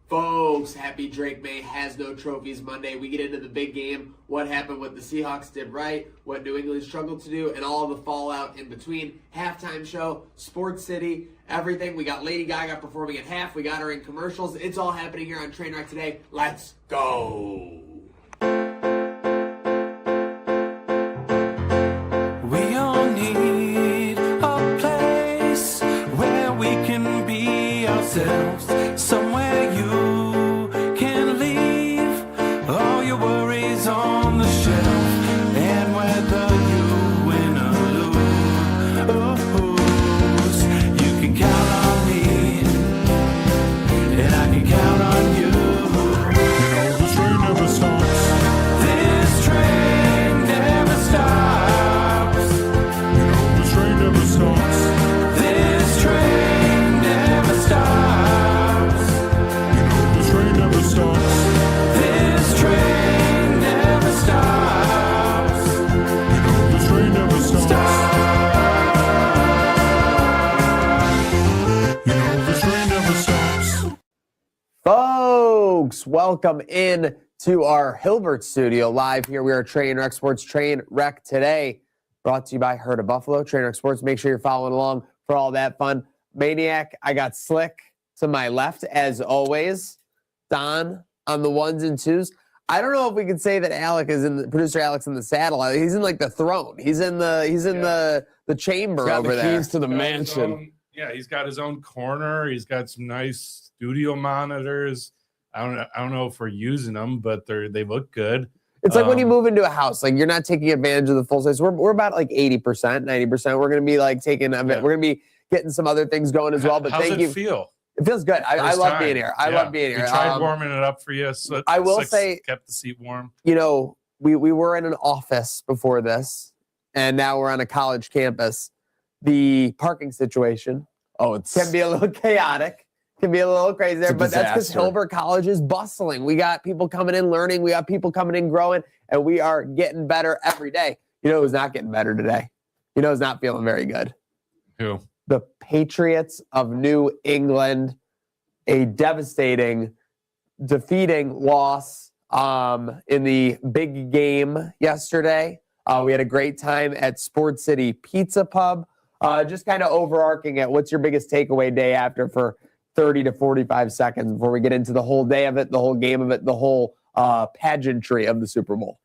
Folks, happy Drake May has no trophies Monday. We get into the big game, what happened, what the Seahawks did right, what New England struggled to do, and all the fallout in between. Halftime show, Sports City, everything. We got Lady Gaga performing at half. We got her in commercials. It's all happening here on Trainwreck today. Let's go. We all need a place where we can be ourselves. Somewhere you can leave all your worries on the shelf. And whether you win or lose, you can count on me, and I can count on you. You know this train never stops. This train never stops. You know this train never stops. This train never stops. Folks, welcome in to our Hilbert studio live here. We are Trainwreck Sports Trainwreck today, brought to you by Herd of Buffalo. Trainwreck Sports, make sure you're following along for all that fun. Maniac, I got Slick to my left as always. Don on the ones and twos. I don't know if we can say that producer Alex in the saddle. He's in like the throne. He's in the chamber over there. Keys to the mansion. He's got his own corner. He's got some nice studio monitors. I don't know if we're using them, but they look good. It's like when you move into a house, like you're not taking advantage of the full size. We're about like 80%, 90%. We're going to be like we're going to be getting some other things going as well. But how's it feel? It feels good. I love being here. I love being here. We tried warming it up for you. So I will say, kept the seat warm. You know, we were in an office before this, and now we're on a college campus. The parking situation can be a little chaotic. can be a little crazy there, but that's because disaster. Hilbert College is bustling. We got people coming in learning. We got people coming in growing, and we are getting better every day. You know who's not getting better today? You know who's not feeling very good? Who? The Patriots of New England. A devastating, defeating loss in the big game yesterday. We had a great time at Sports City Pizza Pub. Just kind of overarching it, what's your biggest takeaway day after for 30 to 45 seconds before we get into the whole day of it, the whole game of it, the whole pageantry of the Super Bowl?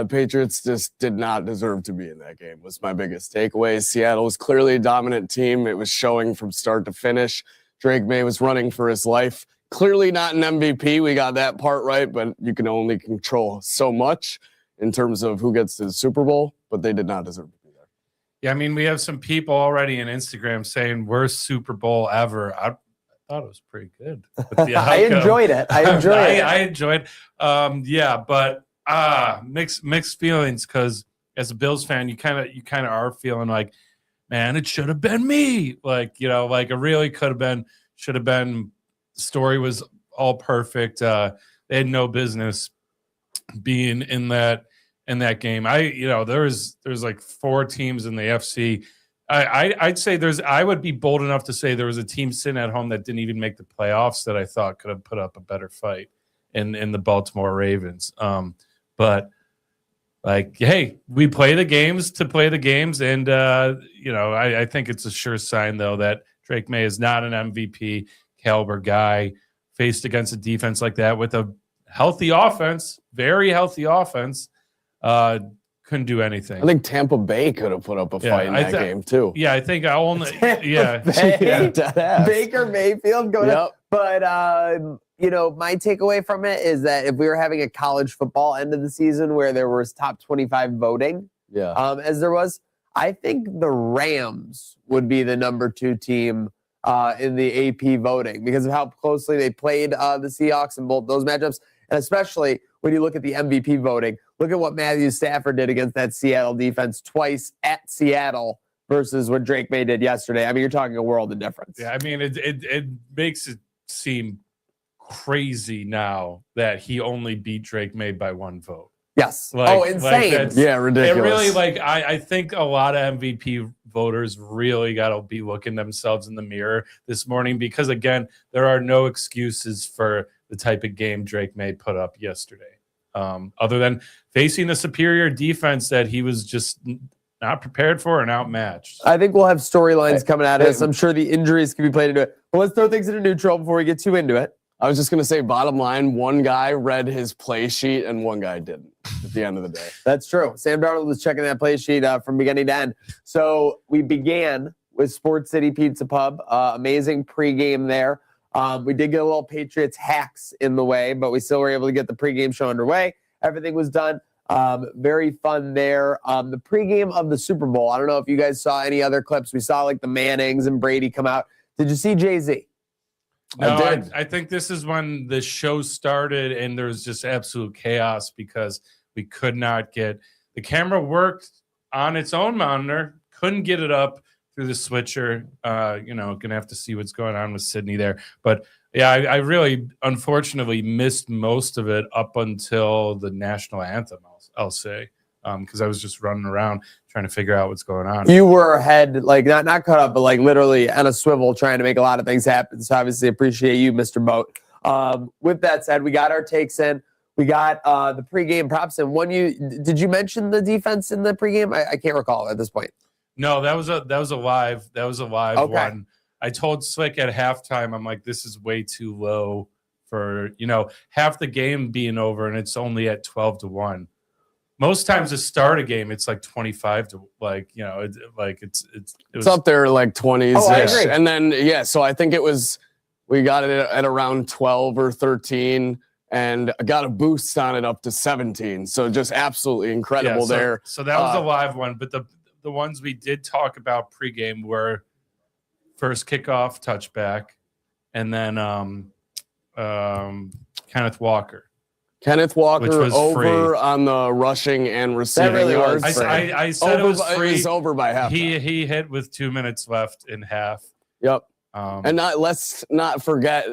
Patriots just did not deserve to be in that game was my biggest takeaway. Seattle was clearly a dominant team. It was showing from start to finish. Drake May was running for his life. Clearly not an MVP. We got that part right, but you can only control so much in terms of who gets to the Super Bowl, but they did not deserve to be there. Yeah, I mean, we have some people already in Instagram saying worst Super Bowl ever. I thought it was pretty good. I enjoyed it. I enjoyed. Yeah, but mixed feelings because as a Bills fan, you kind of are feeling like, man, it should have been me. Like, you know, like it really could have been, should have been. Story was all perfect. They had no business being in that game. There's like 4 teams in the FC. I'd say I would be bold enough to say there was a team sitting at home that didn't even make the playoffs that I thought could have put up a better fight in the Baltimore Ravens. But like, hey, we play the games to play the games. And, I think it's a sure sign, though, that Drake May is not an MVP caliber guy faced against a defense like that with a healthy offense, very healthy offense. Couldn't do anything. I think Tampa Bay could have put up a fight in that game, too. Yeah, I think Baker Mayfield going up. But, my takeaway from it is that if we were having a college football end of the season where there was top 25 voting, as there was, I think the Rams would be the number 2 team in the AP voting because of how closely they played the Seahawks in both those matchups. And especially when you look at the MVP voting, look at what Matthew Stafford did against that Seattle defense twice at Seattle versus what Drake May did yesterday. I mean, you're talking a world of difference. Yeah, I mean, it makes it seem crazy now that he only beat Drake May by 1 vote. Yes. Insane. Ridiculous. It really, I think a lot of MVP voters really got to be looking themselves in the mirror this morning because, again, there are no excuses for the type of game Drake May put up yesterday, other than facing a superior defense that he was just not prepared for and outmatched. I think we'll have storylines coming at us. I'm sure the injuries can be played into it. But let's throw things into neutral before we get too into it. I was just going to say, bottom line, one guy read his play sheet and one guy didn't at the end of the day. That's true. Sam Darnold was checking that play sheet from beginning to end. So we began with Sports City Pizza Pub. Amazing pregame there. We did get a little Patriots hacks in the way, but we still were able to get the pregame show underway. Everything was done. Very fun there. The pregame of the Super Bowl. I don't know if you guys saw any other clips. We saw like the Mannings and Brady come out. Did you see Jay-Z? No, I think this is when the show started and there was just absolute chaos because we could not get the camera worked on its own monitor, couldn't get it up through the switcher. Gonna have to see what's going on with Sydney there. But yeah, I really unfortunately missed most of it up until the national anthem, I'll say. Because I was just running around trying to figure out what's going on. You were ahead, like not caught up, but like literally on a swivel trying to make a lot of things happen. So obviously appreciate you, Mr. Boat. With that said, we got our takes in. We got the pregame props in. Did you mention the defense in the pregame? I can't recall at this point. No, that was a live one. I told Slick at halftime, I'm like, this is way too low for half the game being over and it's only at 12-1. Most times to start a game, it's like 25 to it's up there like 20s. Oh, I agree. And then, so I think we got it at around 12 or 13 and got a boost on it up to 17. So just absolutely incredible there. So that was a live one. But the ones we did talk about pregame were first kickoff touchback and then Kenneth Walker. Kenneth Walker over free. On the rushing and receiving really yards. I said it was free. It was over by half. He hit with 2 minutes left in half. Yep. And let's not forget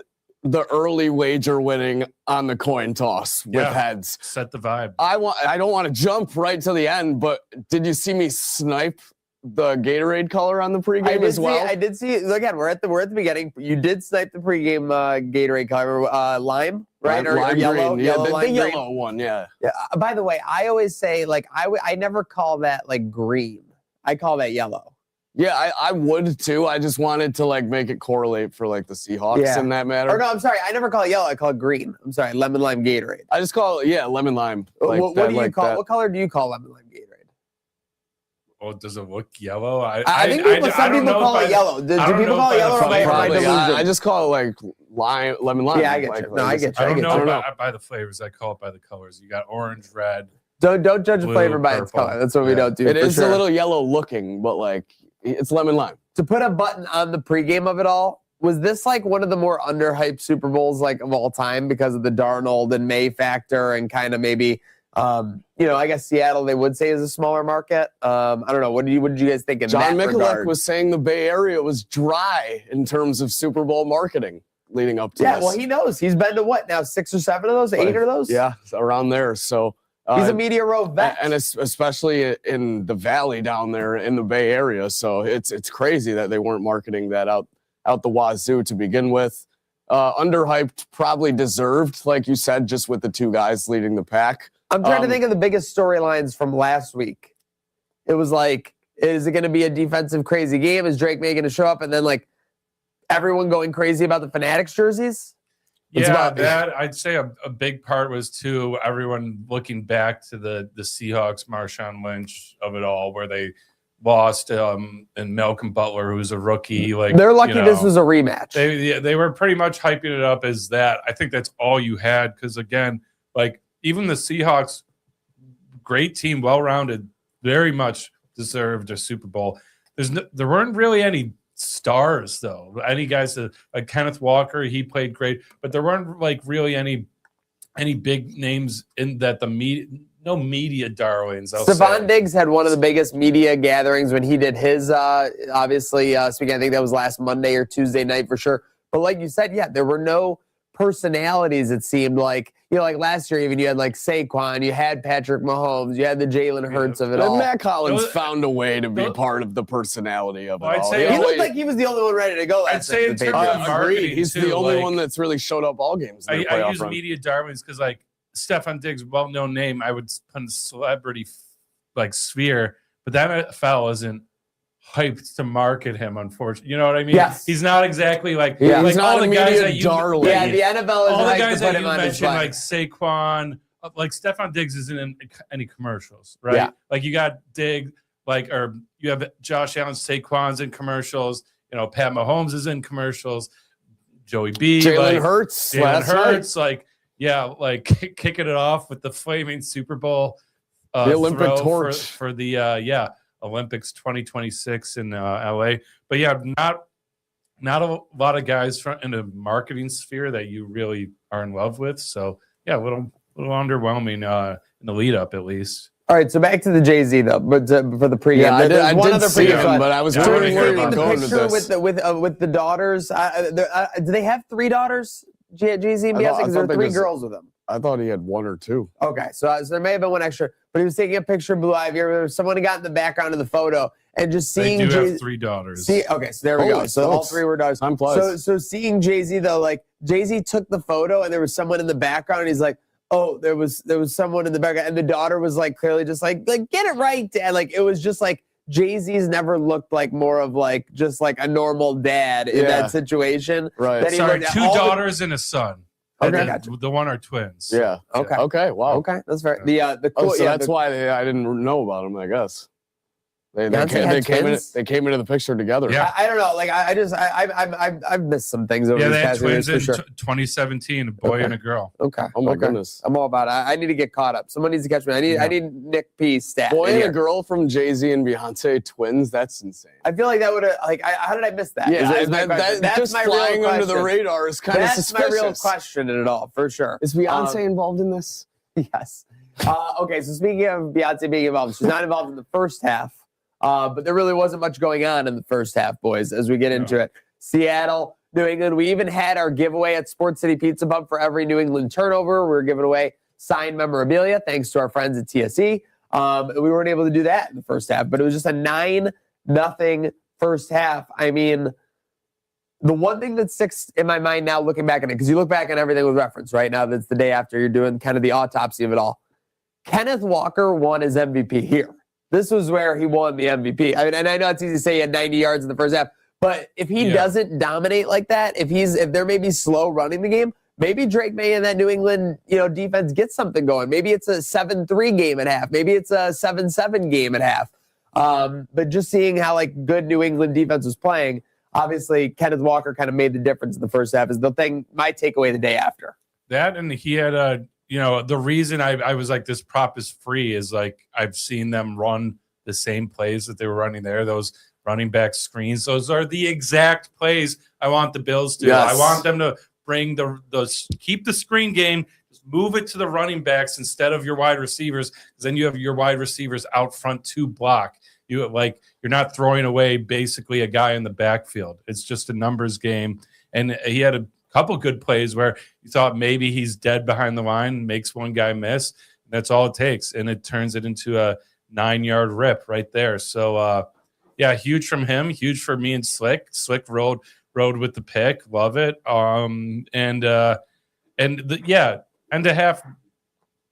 the early wager winning on the coin toss with heads. Set the vibe. I don't want to jump right to the end, but did you see me snipe the Gatorade color on the pregame as well? I did see. Again, we're at the beginning. You did snipe the pregame Gatorade color, lime, right? Lime or yellow, green. yellow, Yeah, lime the green. yellow one. Yeah. Yeah. By the way, I always say like I never call that like green. I call that yellow. Yeah, I would too. I just wanted to like make it correlate for like the Seahawks in that matter. Or no, I'm sorry. I never call it yellow. I call it green. I'm sorry. Lemon lime Gatorade. I just call it lemon lime. Like what that, do you like call? that. What color do you call lemon lime Gatorade? Oh, does it look yellow? I think some people call it yellow. Do people call it yellow or am I Probably, delusion? I just call it like lemon lime. Yeah, I get like, you. No, I get you. I don't know by the flavors. I call it by the colors. You got orange, red. Don't judge a Blue, flavor by its purple. color. That's what we don't do. It for is sure. a little yellow looking, but like it's lemon lime. To put a button on the pregame of it all, was this like one of the more underhyped Super Bowls like of all time because of the Darnold and May factor and kind of maybe, I guess Seattle they would say is a smaller market. I don't know. What did you guys think in John that Mikulik regard? was saying the Bay Area was dry in terms of Super Bowl marketing leading up to Yeah, this. well, he knows. He's been to what now? 6 or 7 of those? 8 of those? Yeah, around there. So He's a Media Row vet. and especially in the valley down there in the Bay Area. So it's crazy that they weren't marketing that out the wazoo to begin with. Underhyped, probably deserved, like you said, just with the two guys leading the pack. I'm trying to think of the biggest storylines from last week. It was like, is it going to be a defensive crazy game? Is Drake May going to show up? And then like everyone going crazy about the Fanatics jerseys? That I'd say a big part was too everyone looking back to the Seahawks, Marshawn Lynch of it all, where they lost and Malcolm Butler, who's a rookie. Like they're lucky this was a rematch. They were pretty much hyping it up as that. I think that's all you had because again, like even the Seahawks, great team, well-rounded, very much deserved a Super Bowl. There weren't really any stars though. Any guys like Kenneth Walker, he played great, but there weren't like really any big names in that no media darlings. Stephon Diggs had one of the biggest media gatherings when he did his obviously speaking. I think that was last Monday or Tuesday night for sure. But like you said, yeah, there were no personalities. It seemed like like last year, even you had like Saquon, you had Patrick Mahomes, you had the Jalen Hurts of it all. Matt Collins found a way to be part of the personality of it all. He looked like he was the only one ready to go. I'd say in terms of marketing, he's the only one that's really showed up all games. I use media darlings because like Stephon Diggs, well-known name, I would put in celebrity like sphere, but that fellow isn't hyped to market him, unfortunately. You know what I mean? Yes. He's not exactly like, he's like not all the guys that darling. Yeah, the NFL is all the hyped guys to put that him you on his mentioned, flag. like Saquon, like Stephon Diggs isn't in any commercials, right? Yeah. Like you got Diggs, or you have Josh Allen, Saquon's in commercials. Pat Mahomes is in commercials. Joey B, Jalen Hurts, like kicking it off with the flaming Super Bowl, the Olympic torch for the Olympics 2026 in LA. But yeah, not a lot of guys in the marketing sphere that you really are in love with. So yeah, a little underwhelming in the lead up at least. All right, so back to the Jay-Z though, but for the pregame, I did see pregame him, but I was wondering where you were going with this. with the daughters. Do they have 3 daughters? Jay-Z and Beyonce, because there are 3 girls with them. I thought he had 1 or 2. Okay, so there may have been 1 extra, but he was taking a picture of Blue Ivy. There was someone who got in the background of the photo and just seeing. They do have 3 daughters. Okay, so there we go. So all 3 were daughters. I'm plus. So seeing Jay-Z though, like Jay-Z took the photo and there was someone in the background. And he's like, oh, there was someone in the background, and the daughter was like clearly just like get it right, Dad. Like it was just like Jay-Z's never looked like more of like just like a normal dad in that situation. Right. Sorry, 2 daughters and a son. Okay, gotcha. The one are twins. Yeah. Okay. Okay. Wow. Okay, that's fair. The cool. So that's why I didn't know about them. I guess they came into the picture together. Yeah. I don't know. Like I've missed some things over Yeah, these they had past twins years in for sure. 2017, a boy and a girl. Okay. Oh my goodness. I'm all about it. I need to get caught up. Someone needs to catch me. I need Nick P's stat. Boy in and here. a girl from Jay-Z and Beyonce, twins. That's insane. I feel like that would have how did I miss that? Yeah, That's just my real flying under the question. radar is kind of That's suspicious. my real question in it all, for sure. Is Beyonce involved in this? Yes. Okay, so speaking of Beyonce being involved, she's not involved in the first half, but there really wasn't much going on in the first half, boys, as we get into it. Seattle, New England. We even had our giveaway at Sports City Pizza Pub for every New England turnover. We were giving away signed memorabilia thanks to our friends at TSE. We weren't able to do that in the first half, but it was just a 9-0 first half. I mean, the one thing that sticks in my mind now looking back at it, because you look back at everything with reference, right? Now that's the day after you're doing kind of the autopsy of it all. Kenneth Walker won his MVP here. This was where he won the MVP. I mean, and I know it's easy to say he had 90 yards in the first half, but if he doesn't dominate like that, if they're maybe slow running the game, maybe Drake May and that New England, defense gets something going. Maybe it's a 7-3 game at half. Maybe it's a 7-7 game at half. But just seeing how good New England defense was playing, obviously Kenneth Walker kind of made the difference in the first half. Is the thing my takeaway the day after that, and he had the reason I was like, this prop is free is I've seen them run the same plays that they were running there. Those running back screens, those are the exact plays I want the Bills to. Yes. I want them to bring keep the screen game, just move it to the running backs instead of your wide receivers, because then you have your wide receivers out front to block. You're not throwing away basically a guy in the backfield. It's just a numbers game. And he had a couple good plays where you thought maybe he's dead behind the line, makes one guy miss. That's all it takes. And it turns it into a 9-yard rip right there. So, huge from him, huge for me and Slick. Slick rode with the pick. Love it. End of half,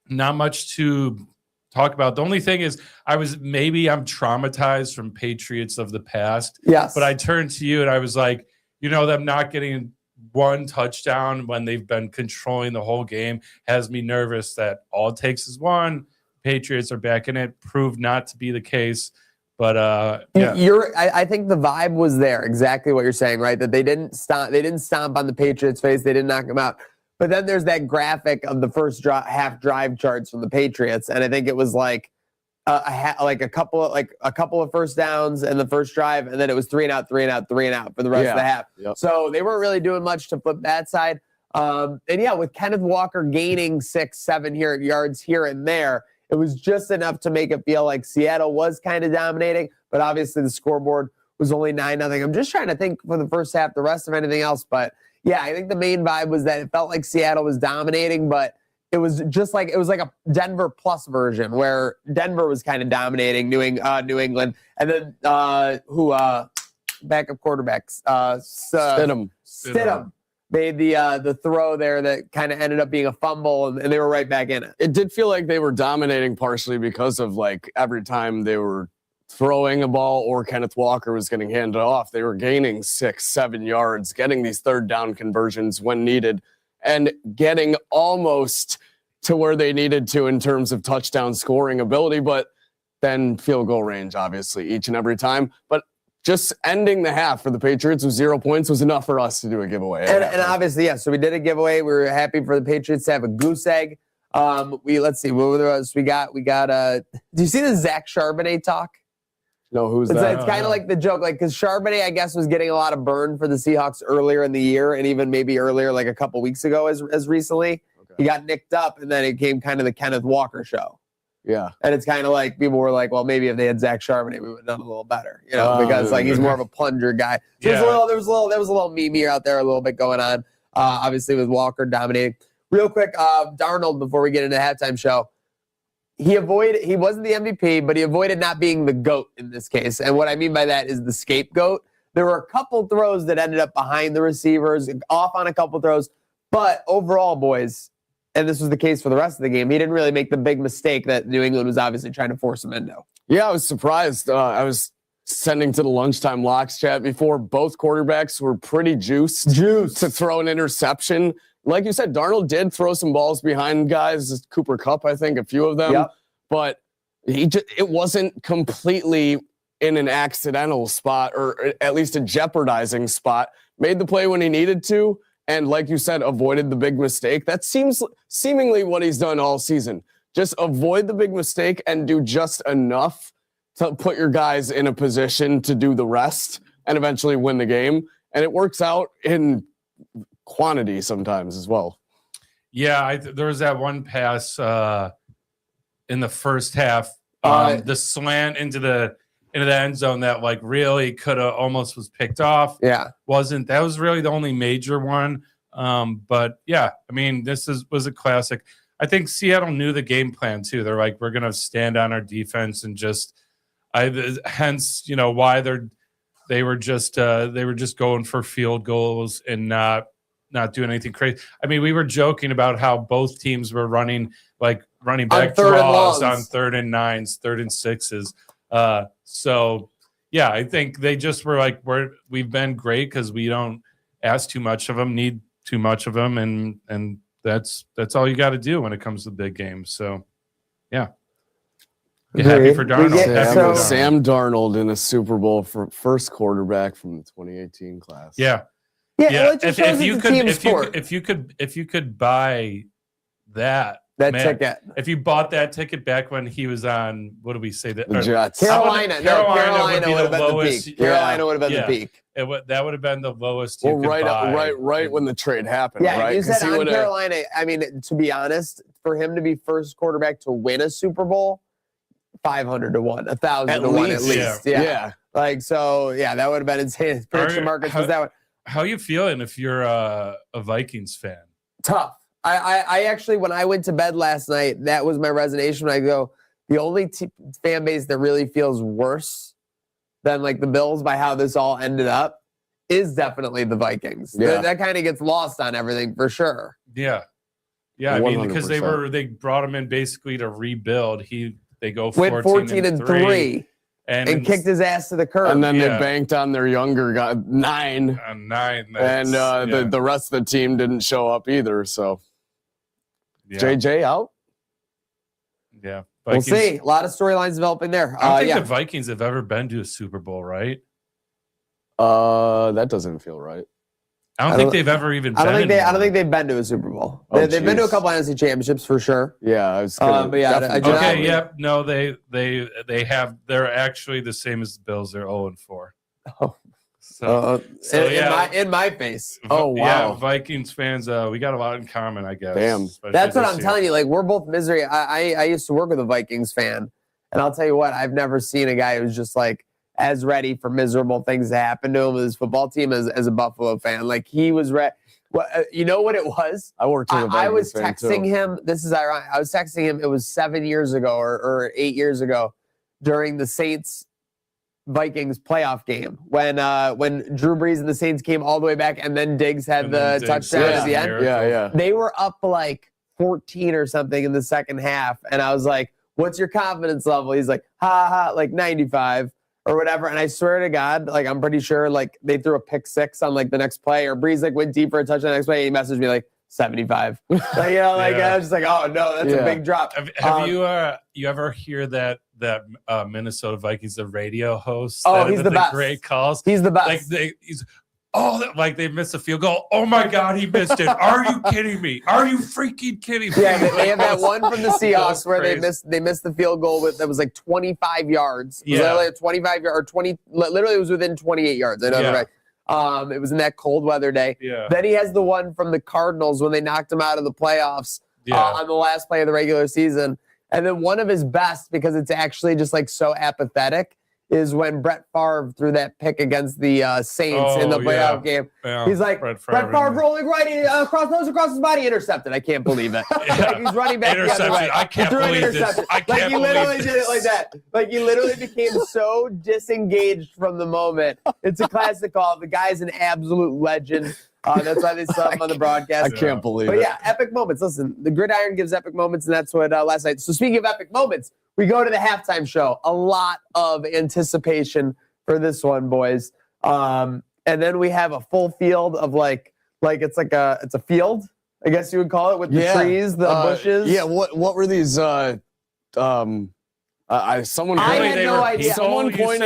not much to talk about. The only thing is I'm traumatized from Patriots of the past. Yes. But I turned to you and I was like, them not getting one touchdown when they've been controlling the whole game has me nervous that all it takes is one. Patriots are back in it. Proved not to be the case. But I think the vibe was there, exactly what you're saying, right? That they didn't stomp on the Patriots' face, they didn't knock them out. But then there's that graphic of the first half drive charts from the Patriots, and I think it was a couple of first downs in the first drive, and then it was 3 and out for the rest of the half. Yep. So they weren't really doing much to flip that side. With Kenneth Walker gaining 6-7 yards here and there, it was just enough to make it feel like Seattle was kind of dominating, but obviously the scoreboard was only 9-0. I'm just trying to think for the first half, the rest of anything else. But yeah, I think the main vibe was that it felt like Seattle was dominating, but it was just like a Denver plus version where Denver was kind of dominating New England, and then backup quarterbacks Stidham made the throw there that kind of ended up being a fumble, and they were right back in it. It did feel like they were dominating partially because of every time they were throwing a ball or Kenneth Walker was getting handed off, they were gaining 6-7 yards, getting these third down conversions when needed, and getting almost to where they needed to in terms of touchdown scoring ability, but then field goal range, obviously, each and every time. But just ending the half for the Patriots with 0 points was enough for us to do a giveaway. And obviously, so we did a giveaway. We were happy for the Patriots to have a goose egg. Let's see, what else we got? Do you see the Zach Charbonnet talk? No, who's that? It's kind of like the joke, because Charbonnet, I guess, was getting a lot of burn for the Seahawks earlier in the year, and even maybe earlier, a couple weeks ago as recently. Okay. He got nicked up, and then it came kind of the Kenneth Walker show. Yeah. And it's kind of like people were like, well, maybe if they had Zach Charbonnet, we would have done a little better, because he's more of a plunger guy. So there was a little meme here out there, a little bit going on, obviously with Walker dominating. Real quick, Darnold, before we get into the halftime show, he wasn't the MVP, but he avoided not being the GOAT in this case. And what I mean by that is the scapegoat. There were a couple throws that ended up behind the receivers, off on a couple throws. But overall, boys, and this was the case for the rest of the game, he didn't really make the big mistake that New England was obviously trying to force him into. Yeah, I was surprised. I was sending to the lunchtime locks chat before. Both quarterbacks were pretty juiced to throw an interception. Like you said, Darnold did throw some balls behind guys, Cooper Kupp, I think, a few of them. Yep. But it wasn't completely in an accidental spot, or at least a jeopardizing spot. Made the play when he needed to, and like you said, avoided the big mistake. That seems seemingly what he's done all season. Just avoid the big mistake and do just enough to put your guys in a position to do the rest and eventually win the game. And it works out in quantity sometimes as well. Yeah, there was that one pass in the first half, the slant into the into the end zone that like really could have almost was picked off. Yeah. That was really the only major one. But yeah, I mean, was a classic. I think Seattle knew the game plan too. They're like, we're going to stand on our defense and hence, why they were just going for field goals and not doing anything crazy. I mean, we were joking about how both teams were running back draws on 3rd and 9s, 3rd and 6s. So yeah, I think they just were like, we've been great because we don't ask too much of them, need too much of them, and that's all you got to do when it comes to big games. So yeah. Happy for Darnold. Sam Darnold in a Super Bowl for first quarterback from the 2018 class. Yeah. Well, if you could buy that ticket, if you bought that ticket back when he was on, what do we say that? The Jets. Carolina would have been the peak. Carolina would have been the peak. That would have been the lowest. Well, right when the trade happened. Yeah, right? You said on Carolina. I mean, to be honest, for him to be first quarterback to win a Super Bowl, 500 to 1, 1,000 to 1 at least. Yeah. Like, so, yeah, that would have been insane. Prediction markets was that one. How are you feeling if you're a Vikings fan? Tough. I actually, when I went to bed last night, that was my resignation. When I go, the only fan base that really feels worse than like the Bills by how this all ended up is definitely the Vikings. Yeah. That kind of gets lost on everything for sure. Yeah. Yeah, I mean, because they brought him in basically to rebuild. They go 14 and 3. And kicked his ass to the curb. And then they banked on their younger guy, 9. On 9. And the rest of the team didn't show up either. So JJ out? Yeah. Vikings, we'll see. A lot of storylines developing there. I don't think the Vikings have ever been to a Super Bowl, right? That doesn't feel right. I don't think they've ever even been. I don't think they've been to a Super Bowl. They've been to a couple NFC championships for sure. Yeah, I was but yeah, no, they have. They're actually the same as the Bills. They're 0-4. Oh. In my face. Oh wow. Yeah, Vikings fans, we got a lot in common, I guess. Damn. That's what I'm telling you. Like, we're both misery. I used to work with a Vikings fan, and I'll tell you what, I've never seen a guy who's just like as ready for miserable things to happen to him with his football team as a Buffalo fan. Like, he was ready. Well, you know what it was? I worked with a Vikings I was fan texting too. him. This is ironic. I was texting him. It was 7 years ago or 8 years ago during the Saints Vikings playoff game when Drew Brees and the Saints came all the way back, and then Diggs had the touchdown at the end. Yeah. They were up like 14 or something in the second half, and I was like, "What's your confidence level?" He's like, like 95 or whatever. And I swear to God, like, I'm pretty sure like they threw a pick 6 on like the next play, or Brees like went deep for a touchdown the next play. And he messaged me like 75. I was just like, oh no, that's a big drop. Have you ever hear that Minnesota Vikings, the radio host? Oh, he's the best. Great calls. He's the best. Like they missed a field goal. Oh my God, he missed it. Are you kidding me? Are you freaking kidding me? Yeah, they have that one from the Seahawks where they missed the field goal that was like 25 yards. It was literally a 25 yard or 20. Literally, it was within 28 yards. I know that right. It was in that cold weather day. Yeah. Then he has the one from the Cardinals when they knocked him out of the playoffs on the last play of the regular season. And then one of his best, because it's actually just like so apathetic, is when Brett Favre threw that pick against the Saints in the playoff game. Yeah. He's like, Brett Favre rolling right across his body, intercepted. I can't believe it. Like, he's running back the other way. I can't believe this. Like, he literally did it like that. Like, he literally became so disengaged from the moment. It's a classic call. The guy's an absolute legend. That's why they saw him on the broadcast. I can't believe it. But yeah, epic moments. Listen, the gridiron gives epic moments, and that's what last night. So speaking of epic moments, we go to the halftime show. A lot of anticipation for this one, boys. And then we have a full field of like it's a field, I guess you would call it, with the trees, the bushes. Yeah. What were these? Someone pointed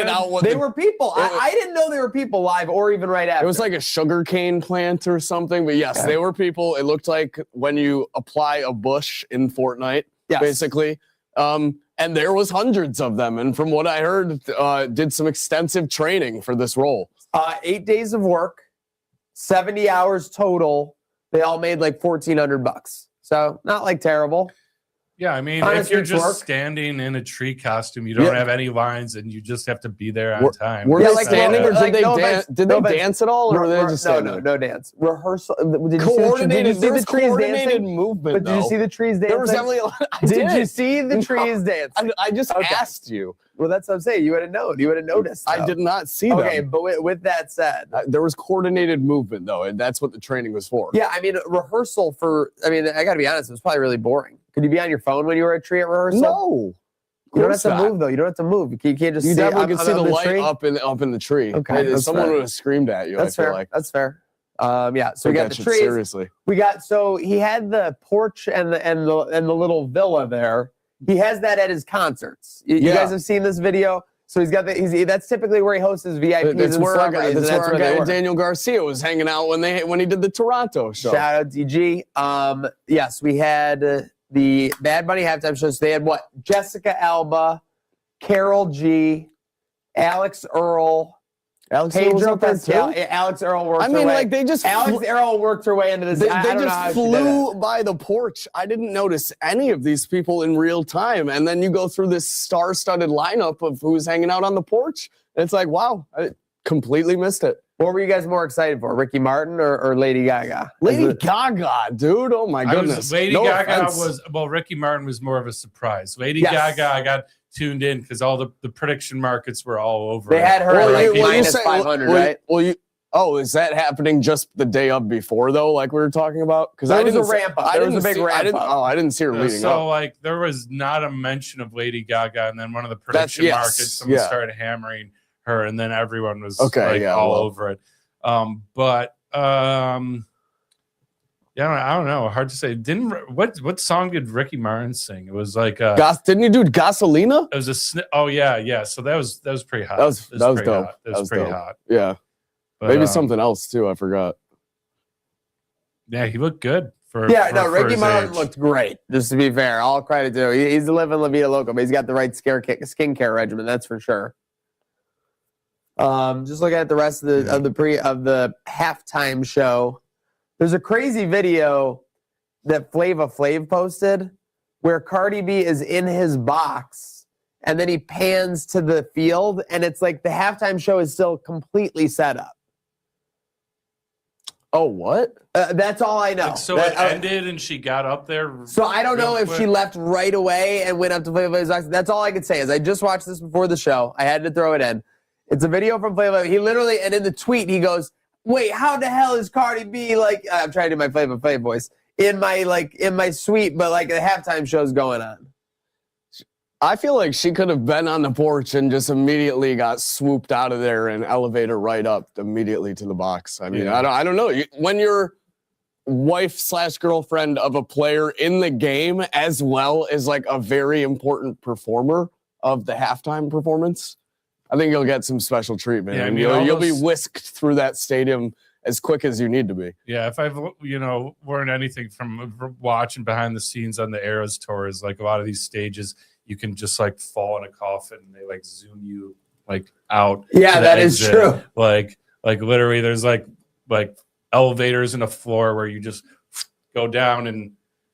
out what they were people. I didn't know they were people live or even right after. It was like a sugarcane plant or something, but yes, they were people. It looked like when you apply a bush in Fortnite, basically. And there was hundreds of them. And from what I heard, did some extensive training for this role. 8 days of work, 70 hours total. They all made like $1,400. So not like terrible. Yeah, I mean, Honestly, if you're it's just work. standing in a tree costume, you don't Yeah. have any lines, and you just have to be there on time. Were Yeah, they like, standing, or did like, they no dance? offense- Did no they offense. dance at all, or were they just standing? no dance. Rehearsal. Did you Coordinated. see There the was trees coordinated dancing? movement. But did you though. see the trees dancing? There was definitely. Did you see the No. trees dancing? I just Okay. asked you. Well, that's what I'm saying. You would have known. You would have noticed. I though. did not see Okay, them. but with that said, There was coordinated movement though, and that's what the training was for. yeah, I mean, rehearsal for. I mean, I got to be honest. It was probably really boring. Could you be on your phone when you were at tree at rehearsal? No. You don't have to course not. move though. You don't have to move. You can't just. You see, definitely I'm could see the on light tree. up in the tree. Okay, Hey, that's someone fair. would have screamed at you. That's I feel fair. like. That's fair. Yeah. So we Take got that the shit trees. seriously. We got so he had the porch and the little villa there. He has that at his concerts. You Yeah. guys have seen this video. So he's got that's typically where he hosts his VIPs That's and where celebrities, and that's where they were. Daniel Garcia was hanging out when he did the Toronto show. Shout out DG. Yes, we had the Bad Bunny halftime show. So they had what? Jessica Alba, Carol G, Alex Earl, Alex Earl was Pedro up there Pascal. too? Alex Earl worked I her mean, way. like they just Alex Earl worked her way into this. They I don't know how just she did it. flew by the porch. I didn't notice any of these people in real time. And then you go through this star-studded lineup of who's hanging out on the porch. And it's like, wow, I completely missed it. What were you guys more excited for, Ricky Martin or Lady Gaga? Lady Gaga, dude. Oh my goodness. Lady No Gaga offense. Ricky Martin was more of a surprise. Lady Yes. Gaga, I got tuned in because all the prediction markets were all over. They it. had her Well, at like you minus say- 500, well, right? Well, is that happening just the day of before though, like we were talking about? Because There I was a didn't ramp up. I There was didn't a big see- ramp I didn't, up. Oh, I didn't see her leading So up. like there was not a mention of Lady Gaga, and then one of the prediction yes, markets, someone yeah. started hammering her, and then everyone was Okay, yeah, all well. over it. Yeah, I don't know. Hard to say. What song did Ricky Martin sing? It was like Didn't you do Gasolina? it was a oh yeah. So that was pretty hot. That was pretty dope. hot. That That was was pretty dope. hot. Yeah. But, Maybe something else too. I forgot. Yeah, he looked good for Yeah, for, no, for Ricky his Martin age. looked great. Just to be fair, all credit to him. He's living La Vida Loca, but he's got the right skincare regimen. That's for sure. Just looking at the rest of the halftime show, there's a crazy video that Flava Flav posted where Cardi B is in his box and then he pans to the field and it's like the halftime show is still completely set up. Oh, what? That's all I know. Like, so That- it ended and she got up there. So I don't know real if quick. she left right away and went up to Flava Flav's box. That's all I could say is I just watched this before the show. I had to throw it in. It's a video from Flava. He literally, and in the tweet, he goes, wait, how the hell is Cardi B like, I'm trying to do my Flava Flav voice, in my suite, but like the halftime show's going on. I feel like she could have been on the porch and just immediately got swooped out of there and elevator right up immediately to the box. I mean, Yeah. I don't know. When you're wife/girlfriend of a player in the game as well as like a very important performer of the halftime performance, I think you'll get some special treatment. Yeah, I and mean, all you'll be those- whisked through that stadium as quick as you need to be. Yeah, if I've learned anything from watching behind the scenes on the Eras tour is like a lot of these stages, you can just like fall in a coffin and they like zoom you like out. Yeah, to the that is exit. true. Like literally, there's like elevators in a floor where you just go down and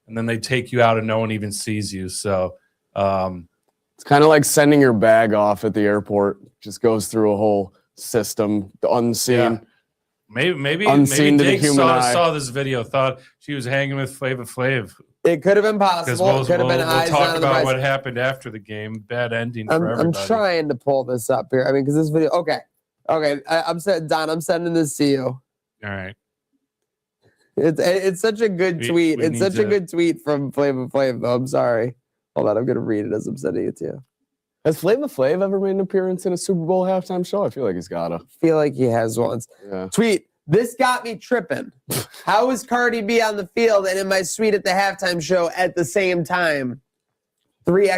then they take you out and no one even sees you. So It's kind of like sending your bag off at the airport. Just goes through a whole system, the unseen. Yeah. maybe Unseen to the Dig human eye. saw this video, thought she was hanging with Flava Flav. It could have been Because possible. It could have been we'll eyes talk on the about prize. what happened after the game. Bad ending for I'm everybody. trying to pull this up here. I mean, because this video. Okay. I'm Don. I'm sending this to you. All right. It's such a good We- tweet. we It's need such a to- good tweet from Flava Flav, though. I'm sorry. Hold on. I'm gonna read it as I'm sending it to you. Has Flava Flav ever made an appearance in a Super Bowl halftime show? I feel like he's gotta. Feel like he has once. Yeah. Tweet. This got me tripping. How is Cardi B on the field and in my suite at the halftime show at the same time? 3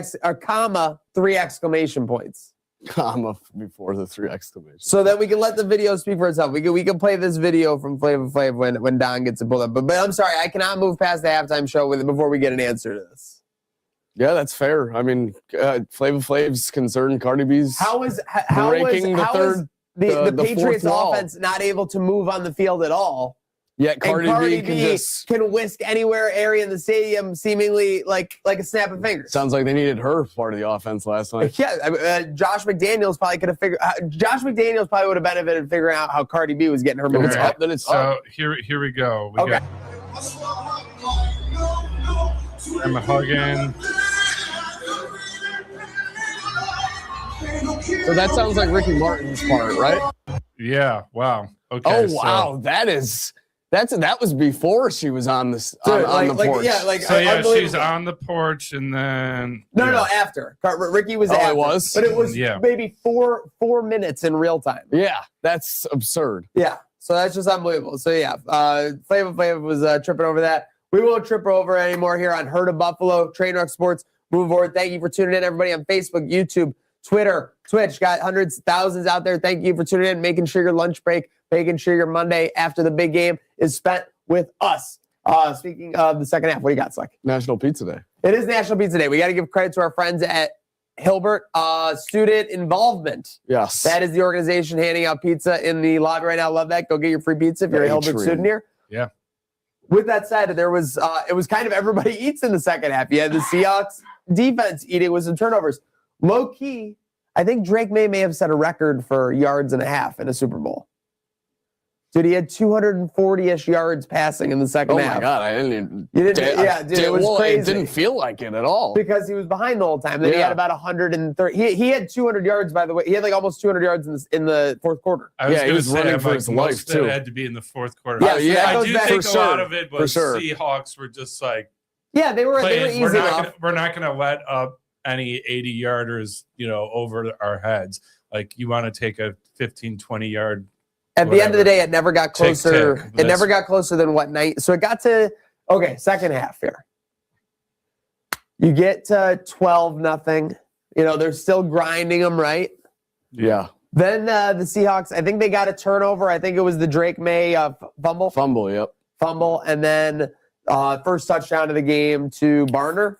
exclamation points. Comma before the 3 exclamations. So that we can let the video speak for itself. We can play this video from Flava Flav when Don gets it pulled up. But I'm sorry, I cannot move past the halftime show with it before we get an answer to this. Yeah, that's fair. I mean, Flava Flav's concerned. Cardi B's How is breaking the the fourth Patriots wall. offense not able to move on the field at all? Yet Cardi, and Cardi B can B just can whisk anywhere area in the stadium seemingly like a snap of fingers. sounds like they needed her part of the offense last night. Yeah, Josh McDaniels probably could have figured. Josh McDaniels probably would have benefited figuring out how Cardi B was getting her If moving. it's up, then it's up. So here we go. We Okay. got Emma hugging. So that sounds like Ricky Martin's part, right? Yeah. Wow. Okay. Oh so- wow, that was before she was on this Dude, on the porch. yeah, like So yeah, she's unbelievable. on the porch, and then No, after Ricky was. Oh, it after, was? but it was Yeah. maybe four minutes in real time. Yeah, that's absurd. Yeah, so that's just unbelievable. So yeah, Flava Flav was tripping over that. We won't trip over anymore here on Herd of Buffalo, Trainwreck Sports. Move forward. Thank you for tuning in, everybody on Facebook, YouTube, Twitter, Twitch. Got hundreds, thousands out there. Thank you for tuning in, making sure your lunch break, making sure your Monday after the big game is spent with us. Speaking of the second half, what do you got, Slick? National Pizza Day. It is National Pizza Day. We got to give credit to our friends at Hilbert Student Involvement. Yes. That is the organization handing out pizza in the lobby right now. Love that. Go get your free pizza if you're a Very Hilbert true. student here. Yeah. With that said, there was it was kind of everybody eats in the second half. You had the Seahawks defense eating with some turnovers. Low key, I think Drake May have set a record for yards and a half in a Super Bowl. Dude, he had 240-ish yards passing in the second Oh half. my God, I didn't even. You didn't, yeah, dude, it was well, crazy. It didn't feel like it at all. Because he was behind the whole time. Then he Yeah. had about 130. He had 200 yards, by the way. He had like almost 200 yards in the fourth quarter. I was Yeah, he going was to say, running I'm for like, his most life, of it too. had to be in the fourth quarter. Yeah, so that I goes do back- think For a lot sure, of it for was sure. Seahawks were just like, Yeah, they were playing, easy enough. we're not going to let up any 80 yarders, over our heads. Like, you want to take a 15, 20 yard. At the end of the whatever. day, it never got closer. Tick. It never got closer than what night. So it got to second half here. You get to 12-0. They're still grinding them, right? Yeah. Then the Seahawks, I think they got a turnover. I think it was the Drake May fumble. Fumble, yep. And then first touchdown of the game to Barner.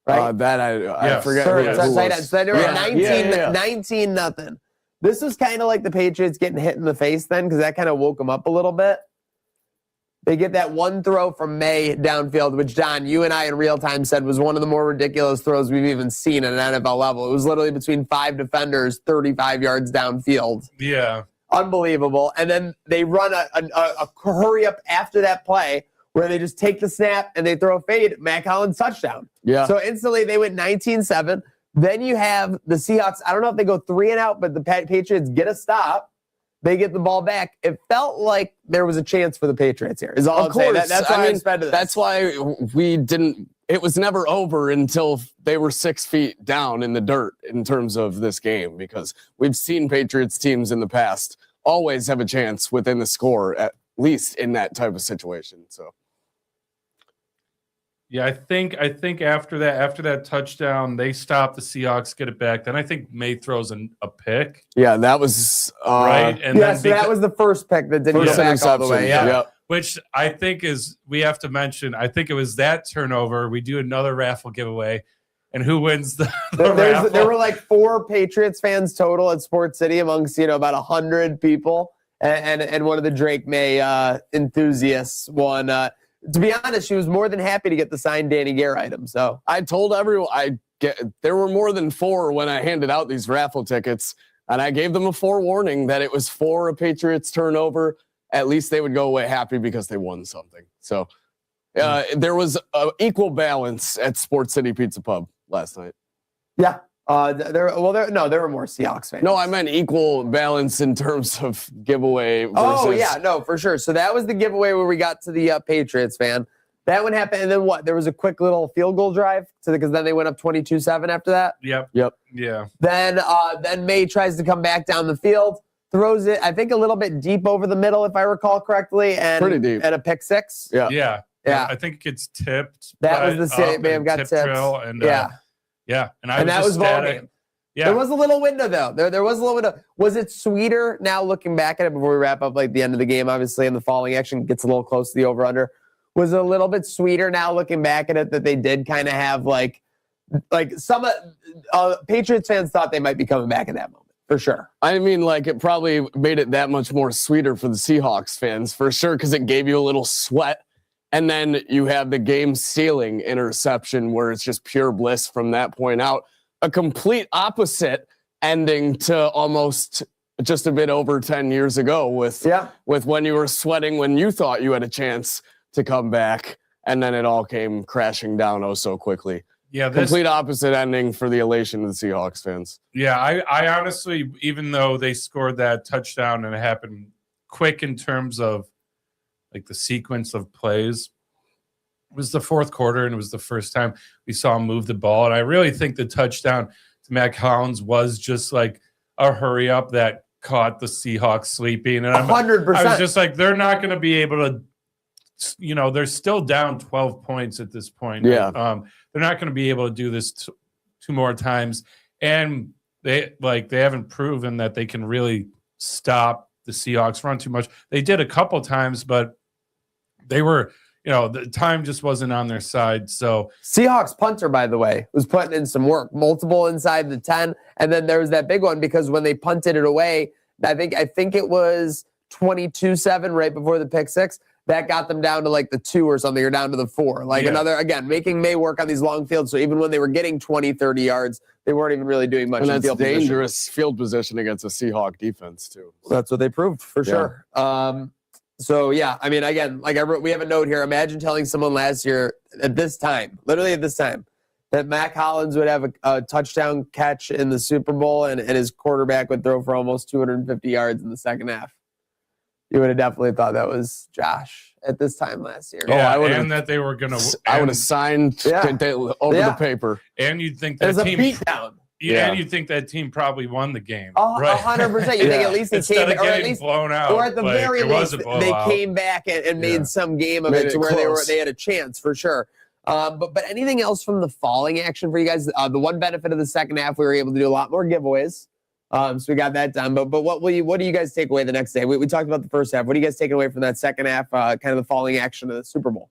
Right? I forget. Sure, who it so was. tight end. So then they were at Yeah. 19-0. This was kind of like the Patriots getting hit in the face then, because that kind of woke them up a little bit. They get that one throw from May downfield, which, John, you and I in real time said was one of the more ridiculous throws we've even seen at an NFL level. It was literally between 5 defenders, 35 yards downfield. Yeah. Unbelievable. And then they run a hurry up after that play where they just take the snap and they throw a fade. Matt Collins touchdown. Yeah. So instantly they went 19-7. Then you have the Seahawks. I don't know if they go 3 and out, but the Patriots get a stop. They get the ball back. It felt like there was a chance for the Patriots here. Is all I'm saying. That's why I expected this. That's why we didn't. It was never over until they were 6 feet down in the dirt in terms of this game, because we've seen Patriots teams in the past always have a chance within the score, at least in that type of situation. So. Yeah, I think after that touchdown, they stop the Seahawks, get it back. Then I think May throws a pick, Yeah, that was right? And yeah, then so that was the first pick that didn't first go back all the interception. way. Yeah. Yep. which I think we have to mention. I think it was that turnover. We do another raffle giveaway, and who wins the raffle? There were like 4 Patriots fans total at Sports City amongst about 100 people, and one of the Drake May enthusiasts won. To be honest, she was more than happy to get the signed Danny Gare item. So I told everyone there were more than 4 when I handed out these raffle tickets, and I gave them a forewarning that it was for a Patriots turnover. At least they would go away happy because they won something. So there was equal balance at Sports City Pizza Pub last night. yeah, there were more Seahawks fans. No, I meant equal balance in terms of giveaway. Versus, Oh, yeah, no, for sure. So that was the giveaway where we got to the Patriots fan. That one happened, and then what? There was a quick little field goal drive because then they went up 22-7 after that. Yep. Yeah. Then May tries to come back down the field, throws it, I think, a little bit deep over the middle, if I recall correctly, and Pretty deep. and a pick six. Yeah. Yeah. I think it gets tipped. That was the same. May have got tip tipped. drill, and Yeah, and and that was ball game. Yeah. There was a little window though. There was a little window. Was it sweeter now looking back at it before we wrap up like the end of the game? Obviously, and the falling action gets a little close to the over under. Was it a little bit sweeter now looking back at it that they did kind of have like some Patriots fans thought they might be coming back in that moment. for sure. I mean, like, it probably made it that much more sweeter for the Seahawks fans, for sure, because it gave you a little sweat. And then you have the game-sealing interception where it's just pure bliss from that point out. A complete opposite ending to almost just a bit over 10 years ago with when you were sweating when you thought you had a chance to come back, and then it all came crashing down oh so quickly. Yeah, complete opposite ending for the elation of the Seahawks fans. Yeah, I honestly, even though they scored that touchdown and it happened quick in terms of like the sequence of plays, it was the fourth quarter and it was the first time we saw him move the ball. And I really think the touchdown to Matt Collins was just like a hurry up that caught the Seahawks sleeping. And 100%. I was just like, they're not going to be able to, you know, they're still down 12 points at this point. Yeah. They're not going to be able to do this two more times. And they haven't proven that they can really stop the Seahawks run too much. They did a couple times, but they were, you know, the time just wasn't on their side. So Seahawks punter, by the way, was putting in some work, multiple inside the 10. And then there was that big one because when they punted it away, I think it was 22-7 right before the pick six. That got them down to like the 2 or something, or down to the 4. Like another, again, making May work on these long fields. So even when they were getting 20, 30 yards, they weren't even really doing much. And that's field dangerous position. Field position against a Seahawk defense, too. That's what they proved, for sure. So, yeah, I mean, again, like we have a note here. Imagine telling someone last year at this time, literally at this time, that Matt Collins would have a touchdown catch in the Super Bowl and his quarterback would throw for almost 250 yards in the second half. You would have definitely thought that was Josh at this time last year. Yeah, and that they were going to. I would have signed over the paper. And you'd think that team. It was a beatdown. Yeah, and you think that team probably won the game. Right. 100%. You think at least they came, or at least blown out, or at the very least they came back and made some game of it to where they had a chance for sure. But anything else from the falling action for you guys? The one benefit of the second half, we were able to do a lot more giveaways. So we got that done. But what do you guys take away the next day? We talked about the first half. What are you guys taking away from that second half? Kind of the falling action of the Super Bowl.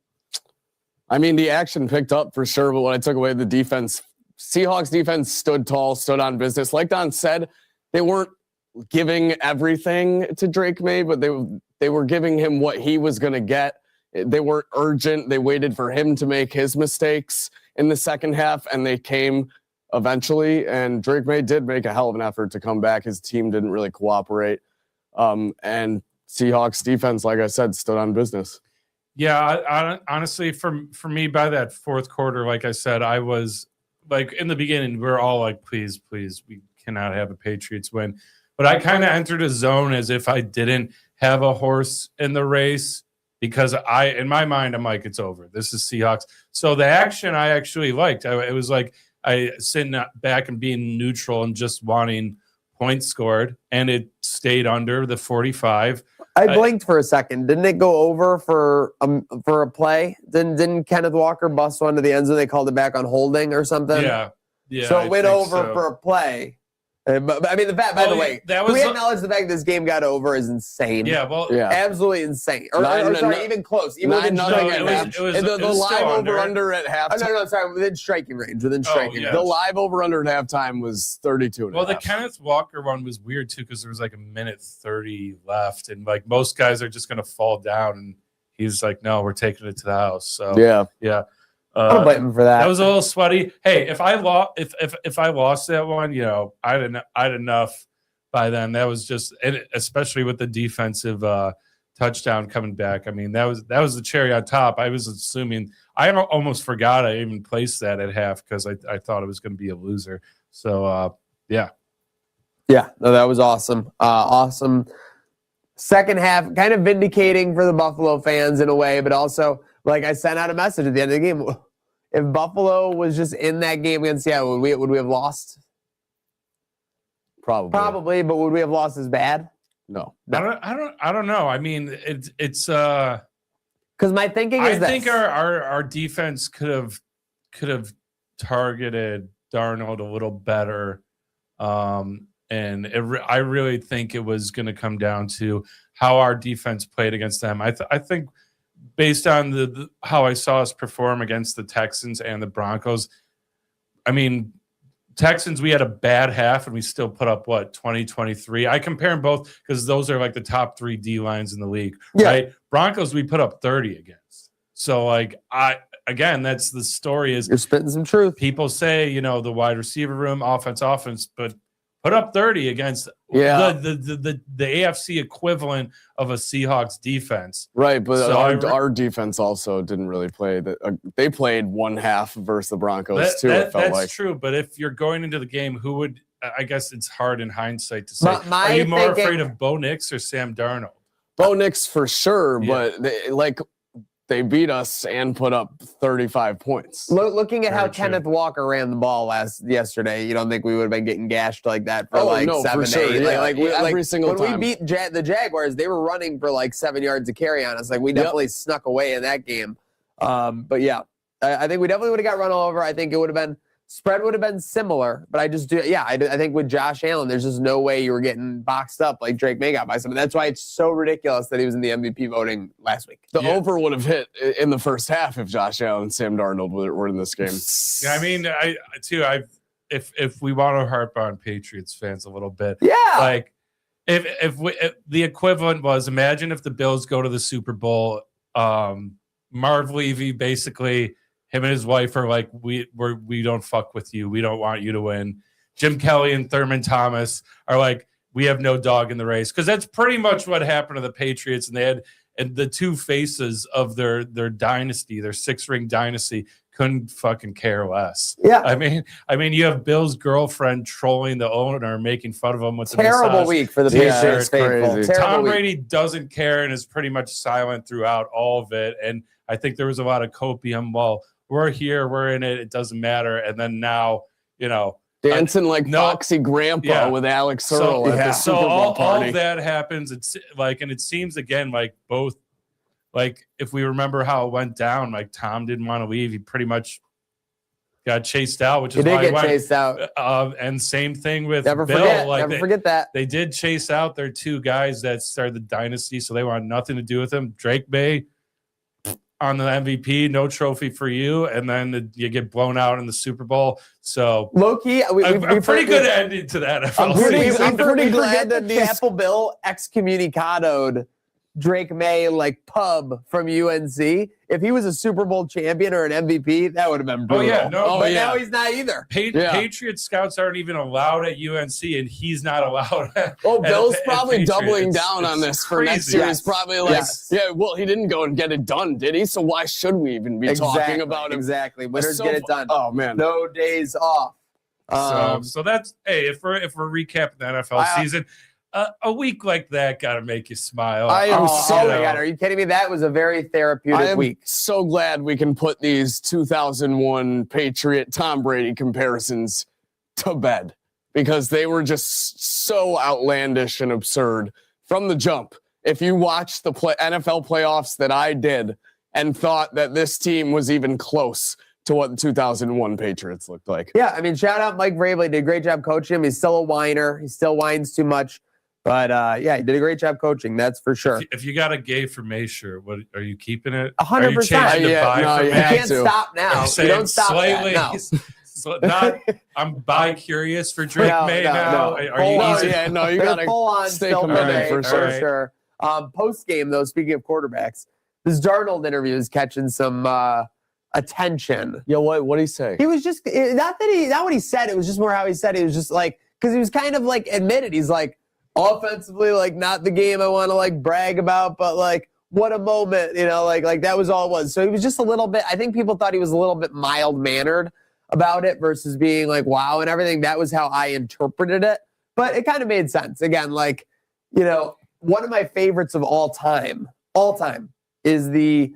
I mean, the action picked up for sure. But what I took away, the defense. Seahawks defense stood tall, stood on business. Like Don said, they weren't giving everything to Drake May, but they were giving him what he was going to get. They weren't urgent. They waited for him to make his mistakes in the second half, and they came eventually. And Drake May did make a hell of an effort to come back. His team didn't really cooperate. And Seahawks defense, like I said, stood on business. Yeah, I honestly, for me, by that fourth quarter, like I said, I was like in the beginning, we're all like, please, we cannot have a Patriots win. But I kind of entered a zone as if I didn't have a horse in the race because in my mind, I'm like, it's over. This is Seahawks. So the action I actually liked. It was like I sitting back and being neutral and just wanting points scored, and it stayed under the 45. I blinked for a second. Didn't it go over for a play? Didn't Kenneth Walker bust one to the end zone? They called it back on holding or something. Yeah. So it went over for a play. But I mean, by the way, we acknowledge the fact that this game got over is insane. Yeah, absolutely insane. Sorry, even close. Even within the live over under at halftime. No, sorry, within striking range. The live over under at halftime was 32. Well, the Kenneth Walker one was weird too because there was like a minute 30 left, and like most guys are just going to fall down, and he's like, "No, we're taking it to the house." So yeah. I don't blame him for that. That was a little sweaty. Hey, if I lost, if I lost that one, you know, I'd enough by then. That was just, especially with the defensive touchdown coming back. I mean, that was the cherry on top. I was assuming, I almost forgot I even placed that at half because I thought it was going to be a loser. So yeah, no, that was awesome. Awesome. Second half, kind of vindicating for the Buffalo fans in a way, but also, like I sent out a message at the end of the game. If Buffalo was just in that game against Seattle, would we have lost? Probably, but would we have lost as bad? No. I don't know. I mean, it's because my thinking is I think our defense could have targeted Darnold a little better. And I really think it was going to come down to how our defense played against them. I think based on how I saw us perform against the Texans and the Broncos, I mean, Texans, we had a bad half and we still put up 20, 23. I compare them both because those are like the top 3 D lines in the league, right? Broncos, we put up 30 against. So like again, that's the story is you're spitting some truth. People say, the wide receiver room, offense, but put up 30 against the AFC equivalent of a Seahawks defense. Right, but so our defense also didn't really play. They played one half versus the Broncos too. That's true, but if you're going into the game, who would? I guess it's hard in hindsight to say. Are you more afraid of Bo Nix or Sam Darnold? Bo Nix for sure, but they beat us and put up 35 points. Looking at how Kenneth Walker ran the ball yesterday, you don't think we would have been getting gashed like that for 7 to 8? Every single time. When we beat the Jaguars, they were running for 7 yards to carry on us. Like we definitely snuck away in that game. But yeah, I think we definitely would have got run over. I think it would have been spread would have been similar, but I think with Josh Allen, there's just no way you were getting boxed up like Drake May got by someone. That's why it's so ridiculous that he was in the MVP voting last week. The over would have hit in the first half if Josh Allen and Sam Darnold were in this game. Yeah, I mean, if we want to harp on Patriots fans a little bit, like if the equivalent was, imagine if the Bills go to the Super Bowl, Marv Levy basically. Him and his wife are like, we don't fuck with you. We don't want you to win. Jim Kelly and Thurman Thomas are like, we have no dog in the race. Because that's pretty much what happened to the Patriots. And they had the two faces of their dynasty, their 6-ring dynasty, couldn't fucking care less. Yeah. I mean, you have Bill's girlfriend trolling the owner, making fun of him with terrible week for the Patriots faithful. Tom Brady doesn't care and is pretty much silent throughout all of it. And I think there was a lot of copium. Well, we're here, we're in it, it doesn't matter. And then now, dancing Foxy Grandpa with Alex Earl at the Super Bowl party. All of that happens. It's like, and it seems again like both, like if we remember how it went down, like Tom didn't want to leave. He pretty much got chased out, which is why he went chased out. And same thing with Bill. Never forget that. They did chase out their 2 guys that started the dynasty, so they wanted nothing to do with him. Drake May on the MVP, no trophy for you, and then you get blown out in the Super Bowl. So low key, we're pretty good ending to that. I'm pretty glad that Chapel Bill excommunicadoed Drake May pub from UNC. If he was a Super Bowl champion or an MVP, that would have been brutal. Now he's not either. Patriot scouts aren't even allowed at UNC, and he's not allowed. Bill's probably doubling down on this for next year. He's probably he didn't go and get it done, did he? So why should we even be talking about it? Exactly. Winners get it done. Oh man, no days off. So that's if we're recapping the NFL season. A week like that got to make you smile. I am are you kidding me? That was a very therapeutic week. So glad we can put these 2001 Patriot Tom Brady comparisons to bed because they were just so outlandish and absurd from the jump. If you watched the NFL playoffs that I did and thought that this team was even close to what the 2001 Patriots looked like. Yeah, I mean, shout out Mike Vrabel. He did a great job coaching him. He's still a whiner. He still whines too much. But, he did a great job coaching. That's for sure. If you got a gay for Maysher, what are you keeping it? 100%. You can't stop now. You don't stop slightly, that, no. So I'm bi-curious for Drake May now. No. Are you you got to full on stay committed for sure. Post-game, though, speaking of quarterbacks, this Darnold interview is catching some attention. Yeah, what did he say? He was just, not what he said, it was just more how he said it. It was just because he was kind of admitted, he's offensively, not the game I want to brag about, but what a moment, that was all it was. So he was just a little bit, I think people thought he was a little bit mild-mannered about it versus being wow and everything. That was how I interpreted it. But it kind of made sense. Again, one of my favorites of all time is the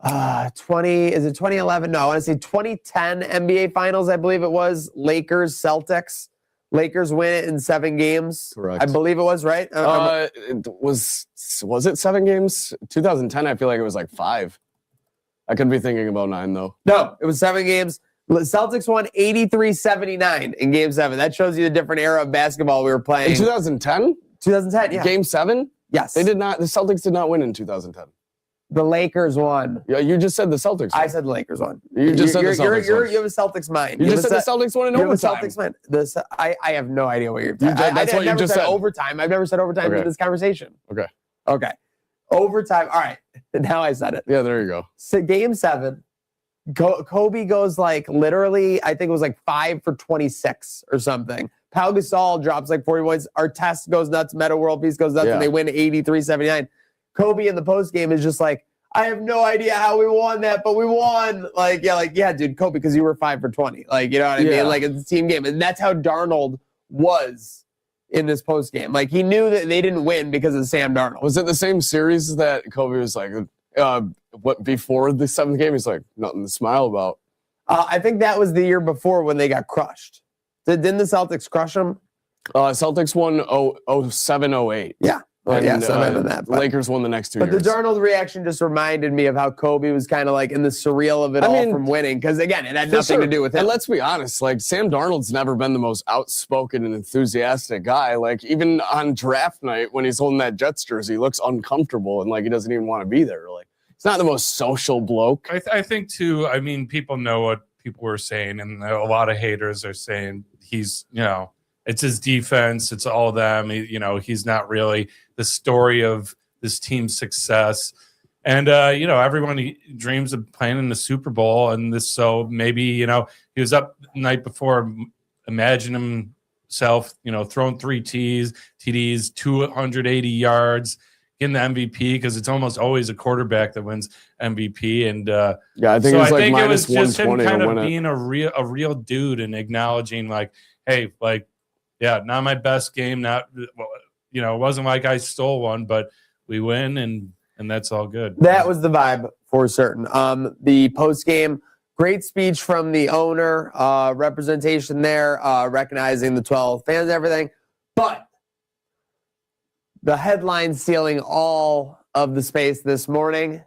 2011? No, I want to say 2010 NBA Finals, I believe it was. Lakers, Celtics. Lakers win it in 7 games. Correct. I believe it was, right? Was it 7 games? 2010, I feel like it was 5. I could be thinking about 9, though. No, it was 7 games. The Celtics won 83-79 in Game 7. That shows you the different era of basketball we were playing. In 2010? 2010, yeah. Game 7? Yes. They did not. The Celtics did not win in 2010. The Lakers won. Yeah, you just said the Celtics won. I said the Lakers won. You just said the Celtics won. You have a Celtics mind. You just said the Celtics won in overtime. Celtics mind. I have no idea what you're talking about. That's what you just said. Overtime. I've never said overtime in this conversation. Okay. Overtime. All right. Now I said it. Yeah, there you go. So game 7, Kobe goes like literally, I think it was like 5 for 26 or something. Pau Gasol drops like 40 points. Artest goes nuts. Meta World Peace goes nuts, and they win 83-79. Kobe in the post game is just like, I have no idea how we won that, but we won. Yeah, dude, Kobe, because you were 5 for 20. Like, you know what I mean? Like, it's a team game. And that's how Darnold was in this post game. Like, he knew that they didn't win because of Sam Darnold. Was it the same series that Kobe was like, what before the 7th game? He's like, nothing to smile about. I think that was the year before when they got crushed. Didn't the Celtics crush them? Celtics won 07-08. Yeah. And, that. Lakers won the next 2 years. But the Darnold reaction just reminded me of how Kobe was kind of like in the surreal of it all from winning. Because, again, it had nothing to do with him. And let's be honest, like, Sam Darnold's never been the most outspoken and enthusiastic guy. Like, even on draft night when he's holding that Jets jersey, he looks uncomfortable and, like, he doesn't even want to be there. Like, he's not the most social bloke. I think, too, I mean, people know what people were saying, and a lot of haters are saying he's, it's his defense. It's all them. He's not really the story of this team's success. And, everyone dreams of playing in the Super Bowl. And so maybe, he was up the night before, imagine himself, throwing 3 TDs, 280 yards, getting the MVP, because it's almost always a quarterback that wins MVP. And I think it was just him kind of being a real dude and acknowledging, like, hey, like, yeah, not my best game. It wasn't like I stole one, but we win, and that's all good. That was the vibe for certain. The post game, great speech from the owner, representation there, recognizing the 12 fans and everything. But the headline stealing all of the space this morning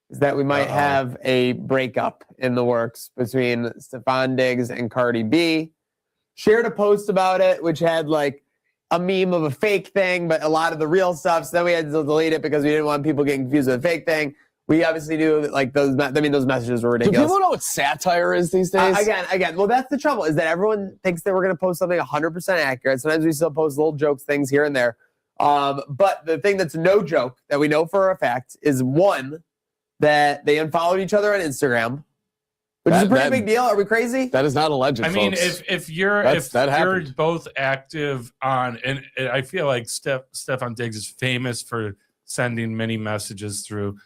is that we might have a breakup in the works between Stephon Diggs and Cardi B. Shared a post about it, which had like a meme of a fake thing, but a lot of the real stuff. So then we had to delete it because we didn't want people getting confused with a fake thing. We obviously knew that like those messages were ridiculous. Do people know what satire is these days? Again. Well, that's the trouble, is that everyone thinks that we're going to post something 100% accurate. Sometimes we still post little jokes, things here and there. But the thing that's no joke that we know for a fact is, one, that they unfollowed each other on Instagram. Which is a pretty big deal. Are we crazy? That is not alleged. I mean, if you're both active on, and I feel like Stephon Diggs is famous for sending many messages through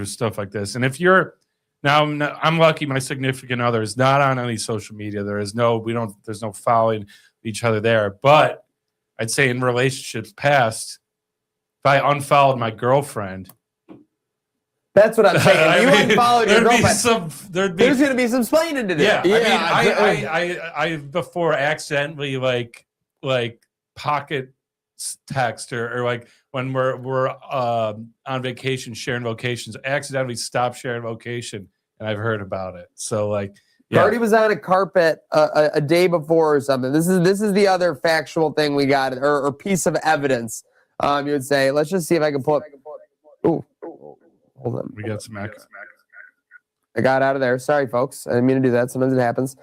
stuff like this. And if you're I'm lucky, my significant other is not on any social media. There's no following each other there. But I'd say in relationships past, if I unfollowed my girlfriend. That's what I'm saying. If you unfollowed your girlfriend, there's going to be some explaining to do. Yeah. I before accidentally like pocket text or like when we're on vacation sharing locations, accidentally stop sharing location, and I've heard about it. So like, yeah. Cardi was on a carpet a day before or something. This is the other factual thing we got, or piece of evidence. You would say, let's just see if I can pull it. Ooh. Hold on. We got some access. I got out of there. Sorry, folks. I didn't mean to do that. Sometimes it happens.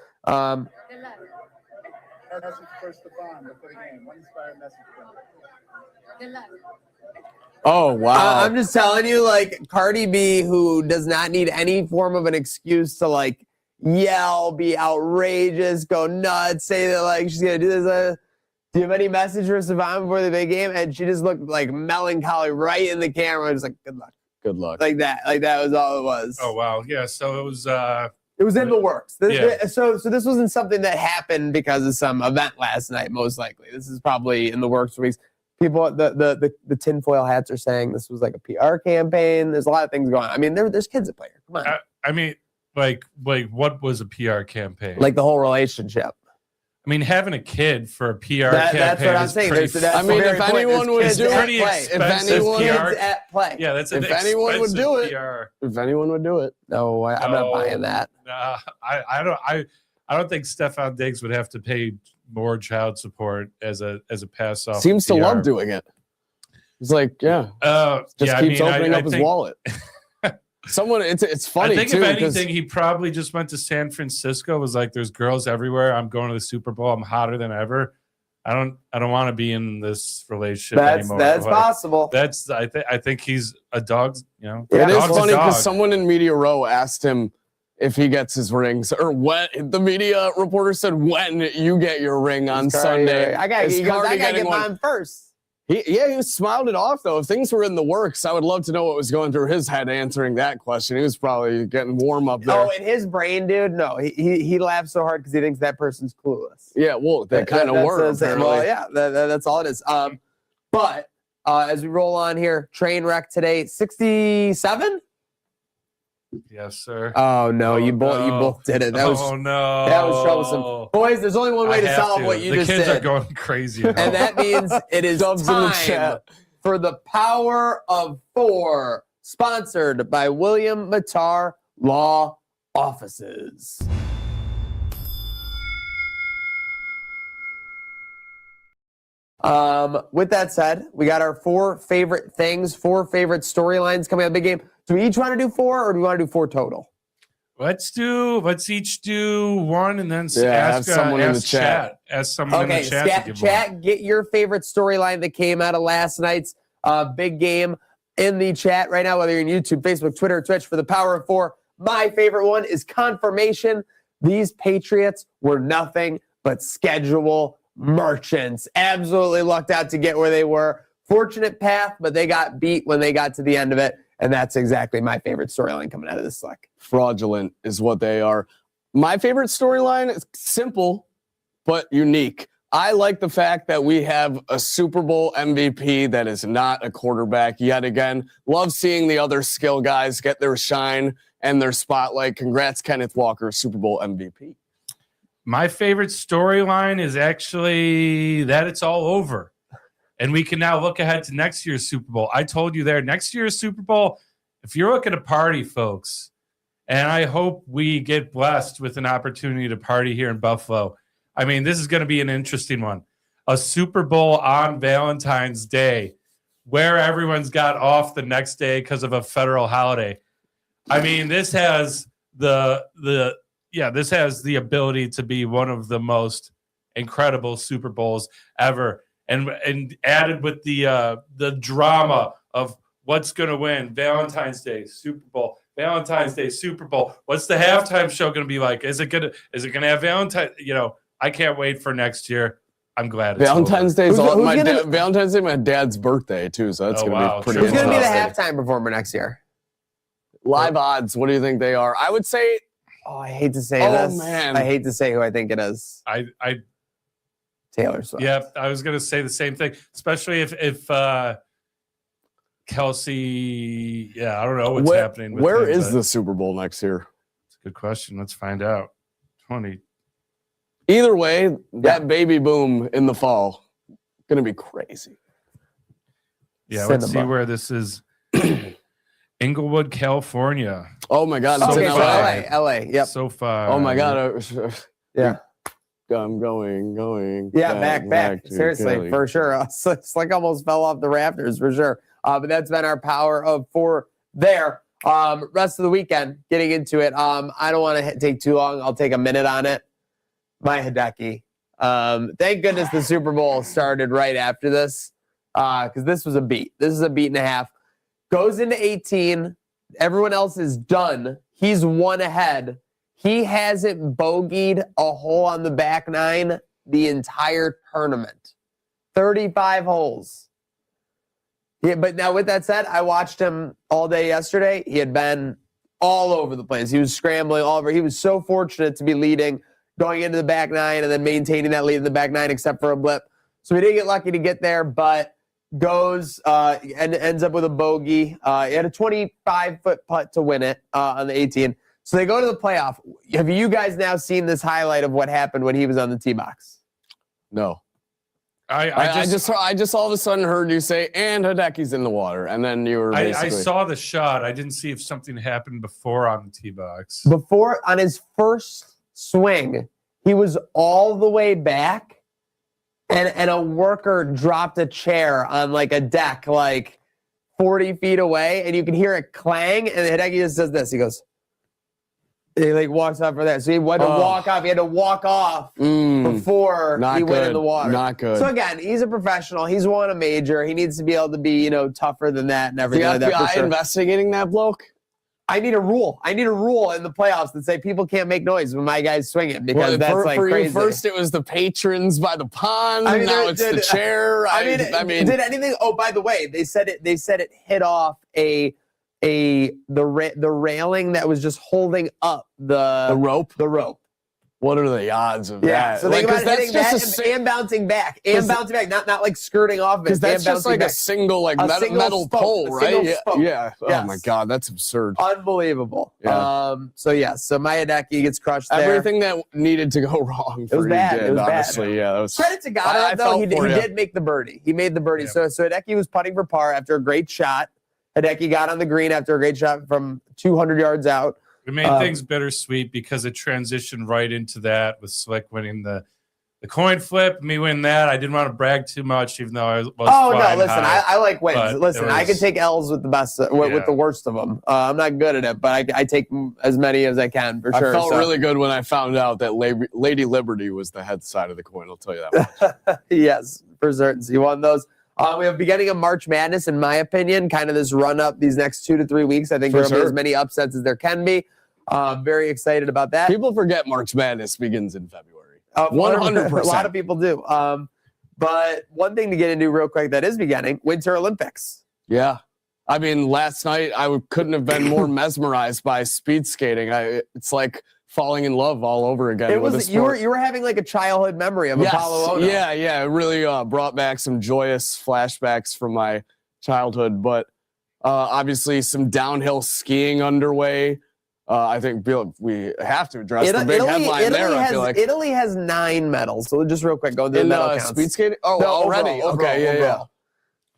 Oh, wow. I'm just telling you, like, Cardi B, who does not need any form of an excuse to, like, yell, be outrageous, go nuts, say that, like, she's going to do this. Do you have any message for Stephon before the big game? And she just looked, like, melancholy right in the camera. Just like, good luck. Good luck. Like that was all it was. Oh wow, yeah. So it was in the works. So this wasn't something that happened because of some event last night. Most likely, this is probably in the works for weeks. People, the tinfoil hats are saying this was like a PR campaign. There's a lot of things going on. I mean, there's kids at play here. Come on. I mean, like what was a PR campaign? Like the whole relationship. I mean, having a kid for a PR campaign. That's what I'm saying. If anyone would do it, at play. Yeah, that's if anyone would do it. PR. If anyone would do it. No, I'm not buying that. I don't think Stephon Diggs would have to pay more child support as a pass off. Seems to love doing it. He's like, keeps opening up his wallet. Someone, it's funny I think too. if 'cause- anything, he probably just went to San Francisco. Was like, there's girls everywhere. I'm going to the Super Bowl. I'm hotter than ever. I don't want to be in this relationship anymore. That's Like, possible. I think he's a dog. You know, Yeah, It is dog's a funny because dog. someone in Media Row asked him if he gets his rings, or when the media reporter said when you get your ring on Sunday. Is He goes, Cardi I gotta getting get one? mine first. He smiled it off though. If things were in the works, I would love to know what was going through his head answering that question. He was probably getting warm up there. Oh, in his brain, dude. No, he laughs so hard because he thinks that person's clueless. Yeah, well, they kind of were. Well, yeah, that's all it is. But as we roll on here, Trainwreck today, 67. Yes, sir. Oh no, Oh, you both did it. That was troublesome. Boys, there's only one way to solve what you the just kids did. are going crazy. And that means it is Dubs in the time chat. for the Power of Four, sponsored by William Matar Law Offices. With that said, we got our four favorite things, four favorite storylines coming out of the big game. Do we each want to do four, or do we want to do four total? Let's each do one, and then have someone in the chat. Ask someone in the chat to give chat, get your favorite storyline that came out of last night's big game in the chat right now, whether you're on YouTube, Facebook, Twitter, Twitch, for the Power of Four. My favorite one is confirmation. These Patriots were nothing but schedule merchants. Absolutely lucked out to get where they were. Fortunate path, but they got beat when they got to the end of it. And that's exactly my favorite storyline coming out of this select. Fraudulent is what they are. My favorite storyline is simple, but unique. I like the fact that we have a Super Bowl MVP that is not a quarterback yet again. Love seeing the other skill guys get their shine and their spotlight. Congrats, Kenneth Walker, Super Bowl MVP. My favorite storyline is actually that it's all over. And we can now look ahead to next year's Super Bowl. I told you there, next year's Super Bowl, if you're looking to party, folks, and I hope we get blessed with an opportunity to party here in Buffalo. I mean, this is going to be an interesting one. A Super Bowl on Valentine's Day, where everyone's got off the next day because of a federal holiday. I mean, this has this has the ability to be one of the most incredible Super Bowls ever. And added with the drama of what's going to win, Valentine's Day, Super Bowl, Valentine's Day, Super Bowl. What's the halftime show going to be like? Is it going to have Valentine? You know, I can't wait for next year. I'm glad it's Valentine's over. Day is Who's Valentine's Day, my dad's birthday too, so that's Oh, going to wow. be pretty. Who's going to be the interesting. halftime performer next year? Live odds? What do you think they are? I would say. Oh, I hate to say Oh, this. man. I hate to say who I think it is. I Taylor Swift. Yeah, I was going to say the same thing, especially if Kelsey. Yeah, I don't know what's happening. With Where him, is but the Super Bowl next year? It's a good question. Let's find out. 20. Either way, that baby boom in the fall going to be crazy. Yeah, let's see Cinema. where this is. Inglewood, California. Oh my God! It's Okay, in so LA. LA. Yep. So far. Oh my God! Yeah. I'm going. Yeah, back. to Seriously, Cali. for sure. It's like almost fell off the rafters for sure. But that's been our Power of Four there. Rest of the weekend, getting into it. I don't want to take too long. I'll take a minute on it. My Hideki. Thank goodness the Super Bowl started right after this, because this was a beat. This is a beat and a half. Goes into 18. Everyone else is done. He's one ahead. He hasn't bogeyed a hole on the back nine the entire tournament. 35 holes. Yeah, but now with that said, I watched him all day yesterday. He had been all over the place. He was scrambling all over. He was so fortunate to be leading, going into the back nine and then maintaining that lead in the back nine except for a blip. So he didn't get lucky to get there, but goes and ends up with a bogey. He had a 25-foot putt to win it on the 18. So they go to the playoff. Have you guys now seen this highlight of what happened when he was on the tee box? No. I just all of a sudden heard you say, and Hideki's in the water. And then you were I basically. saw the shot. I didn't see if something happened before on the tee box. Before, on his first swing, he was all the way back, and a worker dropped a chair on like a deck, like 40 feet away, and you can hear it clang, and Hideki just does this. He goes, he like walks off for that. So he had to walk off. He had to walk off before he went in the water. Not good. So again, he's a professional. He's won a major. He needs to be able to be, tougher than that and everything like that. The FBI investigating that bloke? I need a rule. I need a rule in the playoffs that say people can't make noise when my guys swing it, because that's like for crazy. You first it was the patrons by the pond. Now it's the chair. I mean, did anything? Oh, by the way, they said it hit off the railing that was just holding up the rope. The rope. What are the odds of that? So think about hitting that and bouncing back, not like skirting off it. Because that's just like a single metal pole, right? Yeah. Oh my God, that's absurd. Unbelievable. Yeah. So Maya Hideki gets crushed there. Everything that needed to go wrong. It was bad. It was honestly, yeah. That was, credit to God, though. He did make the birdie. He made the birdie. Yeah. So Hideki was putting for par after a great shot. Hideki got on the green after a great shot from 200 yards out. We made things bittersweet because it transitioned right into that with Slick winning the coin flip. Me winning that. I didn't want to brag too much, even though I was listen, I like wins. Listen, I can take L's with the best, with the worst of them. I'm not good at it, but I take as many as I can for sure. I felt really good when I found out that Lady Liberty was the head side of the coin. I'll tell you that much. Yes, for certain. So you won those. We have beginning of March Madness, in my opinion, kind of this run up these next 2 to 3 weeks. I think there will be as many upsets as there can be. Very excited about that. People forget March Madness begins in February. 100%. A lot of people do. But one thing to get into real quick that is beginning, Winter Olympics. Yeah. I mean, last night I couldn't have been more mesmerized by speed skating. It's like falling in love all over again. It was you were having like a childhood memory of Apollo Ono. Yeah. It really brought back some joyous flashbacks from my childhood. But obviously some downhill skiing underway. I think we have to address the big headline there. I feel like Italy has 9 medals. So just real quick, go through the medal counts. Speed skating. Oh, no, already. Overall, yeah.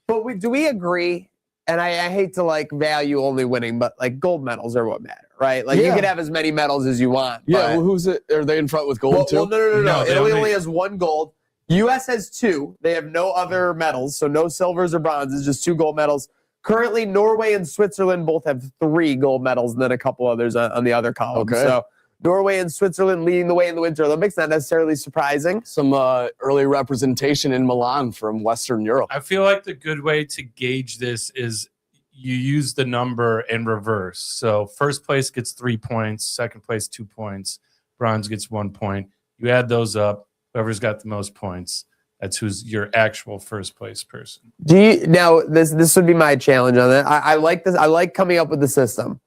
But do we agree? And I hate to like value only winning, but like gold medals are what matter, right? Like you can have as many medals as you want. Yeah. Well, who's it? Are they in front with gold too? Well, no. Italy only has 1 gold. U.S. has 2. They have no other medals, so no silvers or bronzes, just 2 gold medals. Currently, Norway and Switzerland both have 3 gold medals, and then a couple others on the other column. Okay. So Norway and Switzerland leading the way in the Winter Olympics. Not necessarily surprising. Some early representation in Milan from Western Europe. I feel like the good way to gauge this is you use the number in reverse. So first place gets 3 points, second place 2 points, bronze gets 1 point. You add those up, whoever's got the most points, that's who's your actual first place person. Now this would be my challenge on that. I like this. I like coming up with the system.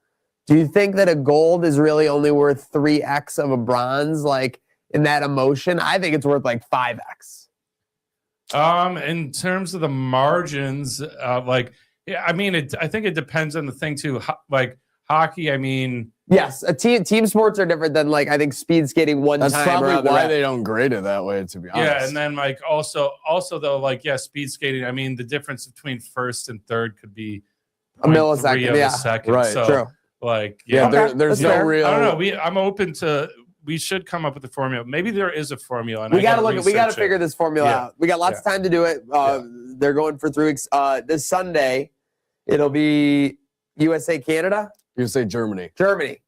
Do you think that a gold is really only worth 3x of a bronze, like in that emotion? I think it's worth like 5x. In terms of the margins, I think it depends on the thing too. Like hockey, I mean. Yes, team sports are different than like I think speed skating one time. That's probably why they don't grade it that way, to be honest. Yeah, and then like also though, like speed skating. I mean, the difference between first and third could be a millisecond. Of a second. Right. So, true. Like there's no real. I don't know. I'm open to. We should come up with a formula. Maybe there is a formula. And we got to figure this formula out. We got lots of time to do it. They're going for 3 weeks. This Sunday, it'll be USA Canada. USA Germany.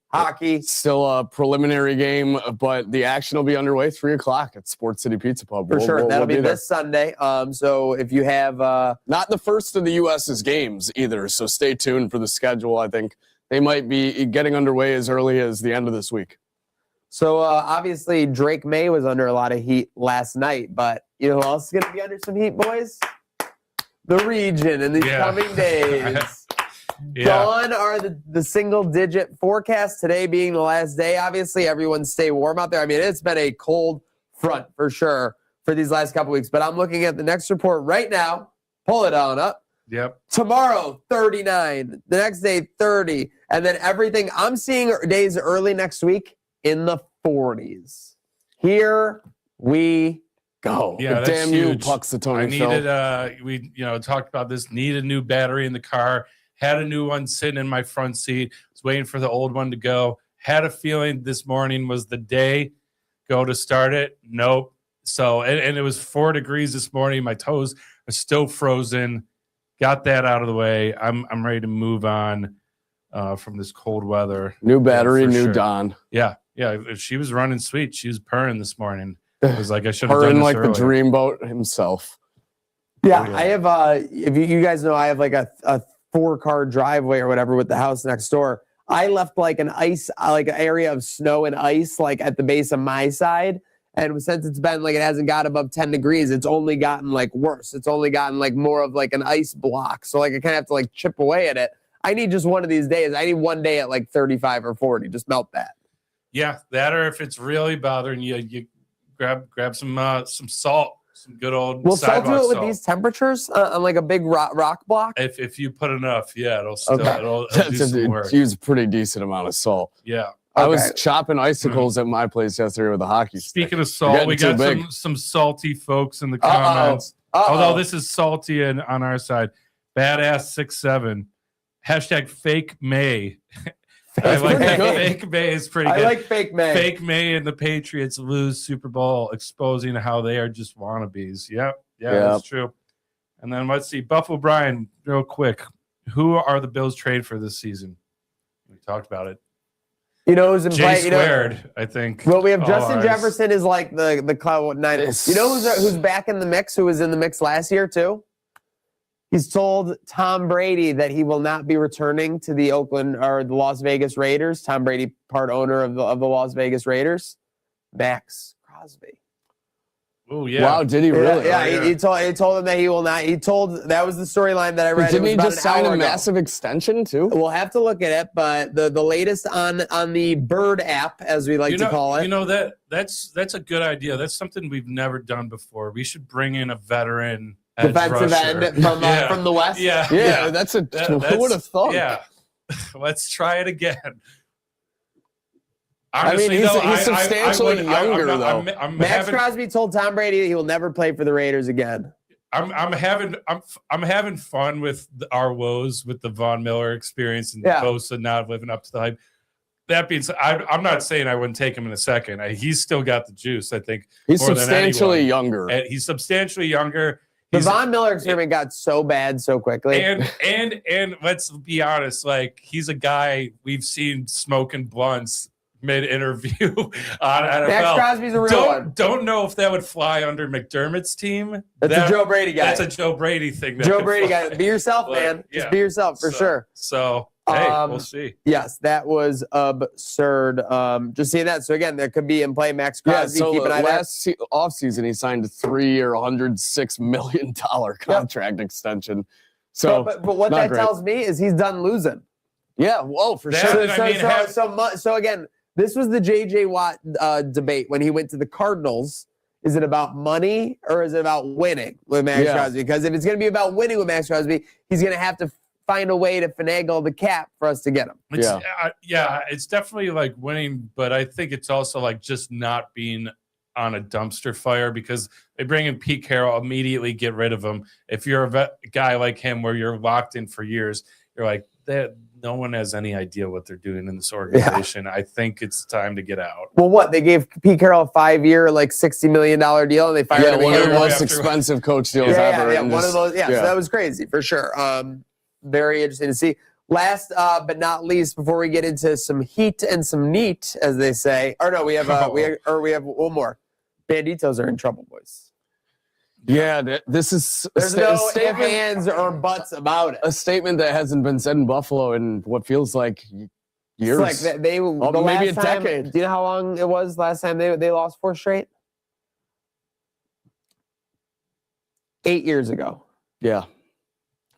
Hockey. Still a preliminary game, but the action will be underway 3:00 at Sports City Pizza Pub. For sure. That'll be this Sunday. So if you have not the first of the US's games either, so stay tuned for the schedule. I think they might be getting underway as early as the end of this week. So obviously Drake May was under a lot of heat last night, but you know who else is going to be under some heat, boys? The region in these coming days. Gone are the single-digit forecast, today being the last day. Obviously, everyone stay warm out there. I mean, it's been a cold front for sure for these last couple weeks, but I'm looking at the next report right now. Pull it on up. Yep. Tomorrow, 39. The next day, 30. And then everything I'm seeing days early next week in the 40s. Here we go. Yeah, that's damn huge. You, Puxatony. I needed, we talked about this, need a new battery in the car. Had a new one sitting in my front seat. Was waiting for the old one to go. Had a feeling this morning was the day. Go to start it. Nope. So, and it was 4 degrees this morning. My toes are still frozen. got that out of the way. I'm ready to move on from this cold weather. New battery, for new sure. Don. Yeah. If she was running sweet, she was purring this morning. I was like, I should have done Purring this like earlier. the dreamboat himself. Yeah, Yeah. I have. If you guys know, I have like a 4-car driveway or whatever with the house next door. I left like an area of snow and ice like at the base of my side, and since it's been like it hasn't got above 10 degrees, it's only gotten like worse. It's only gotten like more of like an ice block. So like I kind of have to like chip away at it. I need just one of these days. I need one day at like 35 or 40. Just melt that. Yeah, that or if it's really bothering you, you grab some salt. Some good old Will salt do sidewalk it with salt. these temperatures on like a big rock block? If you put enough, yeah, it'll still Okay. it'll do some work. Use a pretty decent amount of salt. Yeah. I was Okay. chopping icicles at my place yesterday with a hockey stick. Speaking of salt, we Getting got too big. some salty folks in the comments. Uh-oh. Although this is salty and on our side. Badass 67. Hashtag fake May. I like pretty that. good. Fake May is pretty I good. like fake May. Fake May and the Patriots lose Super Bowl, exposing how they are just wannabes. Yep. Yeah, that's true. And then let's see. Buffalo Brian, real quick. Who are the Bills trade for this season? We talked about it. You know who's in J play? squared, I think. Well, we have all Justin ours. Jefferson is like the Cloud Niners. You know who's back in the mix? Who was in the mix last year too? He's told Tom Brady that he will not be returning to the Oakland or the Las Vegas Raiders. Tom Brady, part owner of the Las Vegas Raiders. Max Crosby. Oh yeah. Wow, did he really? Yeah, yeah. He told him that he will not. He told that was the storyline that I read. Didn't It was he about just an sign hour a ago. massive extension too? We'll have to look at it, but the latest on the Bird app, as we like to call it. You know that's a good idea. That's something we've never done before. We should bring in a veteran edge defensive rusher. end from the West. Yeah. That's That- who would have thought? Yeah. Let's try it again. I mean, Honestly, he's- though, he's substantially younger, though. I'm Max having, Crosby told Tom Brady he will never play for the Raiders again. I'm having fun with our woes with the Von Miller experience and Yeah. Bosa not living up to the hype. That being said, I'm not saying I wouldn't take him in a second. He's still got the juice. I think He's more than substantially anyone. younger. And he's substantially younger. The He's, Von Miller experiment got so bad so quickly. and let's be honest, like he's a guy we've seen smoking blunts mid-interview on NFL. Max Crosby's a real one. Don't know if that would fly under McDermott's team. That's a Joe Brady guy. That's a Joe Brady thing. that Joe could Brady fly. guy. Be yourself, But, man. yeah. Just be yourself for sure. So hey, Um, we'll see. Yes, that was absurd. Just seeing that. So again, there could be in play Max Yeah, Crosby. so keep an eye there. last offseason, he signed a 3-year, $106 million contract extension. So, but what not that great. tells me is he's done losing. yeah, whoa, for That- sure. So again, this was the J.J. Watt debate when he went to the Cardinals. Is it about money or is it about winning with Max Yeah. Crosby? Because if it's going to be about winning with Max Crosby, he's going to have to find a way to finagle the cap for us to get him. It's, Yeah. yeah, it's definitely like winning, but I think it's also like just not being on a dumpster fire because they bring in Pete Carroll, immediately get rid of him. If you're a guy like him where you're locked in for years, you're like, no one has any idea what they're doing in this organization. I think it's time to get out. Well, what? They gave Pete Carroll a 5-year, like $60 million deal, and they fired Yeah, him. one of the year most after- expensive coach deals Yeah, ever. yeah, and one just- of those. Yeah, so that was crazy for sure. Very interesting to see. Last but not least, before we get into some heat and some neat, as they say, or no, we have we have one more. Banditos are in trouble, boys. Yeah, this is There's a no ifs, statement, ands, or buts about it. a statement that hasn't been said in Buffalo in what feels like years. It's like they the maybe last a time, decade. Do you know how long it was last time they lost 4 straight? 8 years ago. Yeah,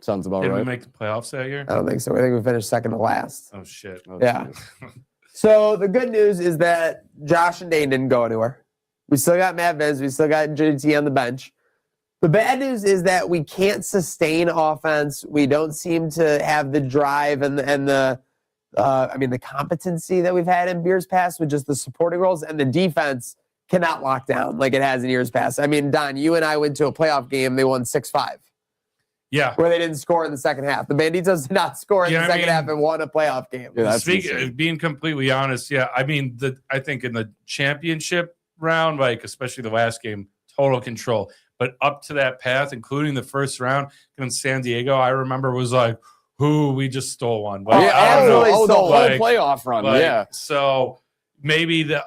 sounds about Did we right. make the playoffs that year? I don't think so. I think we finished second to last. Oh shit. Yeah. So the good news is that Josh and Dane didn't go anywhere. We still got Matt Vez. We still got JT on the bench. The bad news is that we can't sustain offense. We don't seem to have the drive and the competency that we've had in years past with just the supporting roles, and the defense cannot lock down like it has in years past. I mean, Don, you and I went to a playoff game. They won 6-5. Yeah. Where they didn't score in the second half. The Banditos did not score in the second half and won a playoff game. Yeah, that's insane. Being completely honest, yeah. I mean, I think in the championship round, like especially the last game, total control. But up to that path, including the first round in San Diego, I remember was like, "Who we just stole one." Like, I don't know. absolutely the whole Like- playoff run. Like, yeah. So maybe the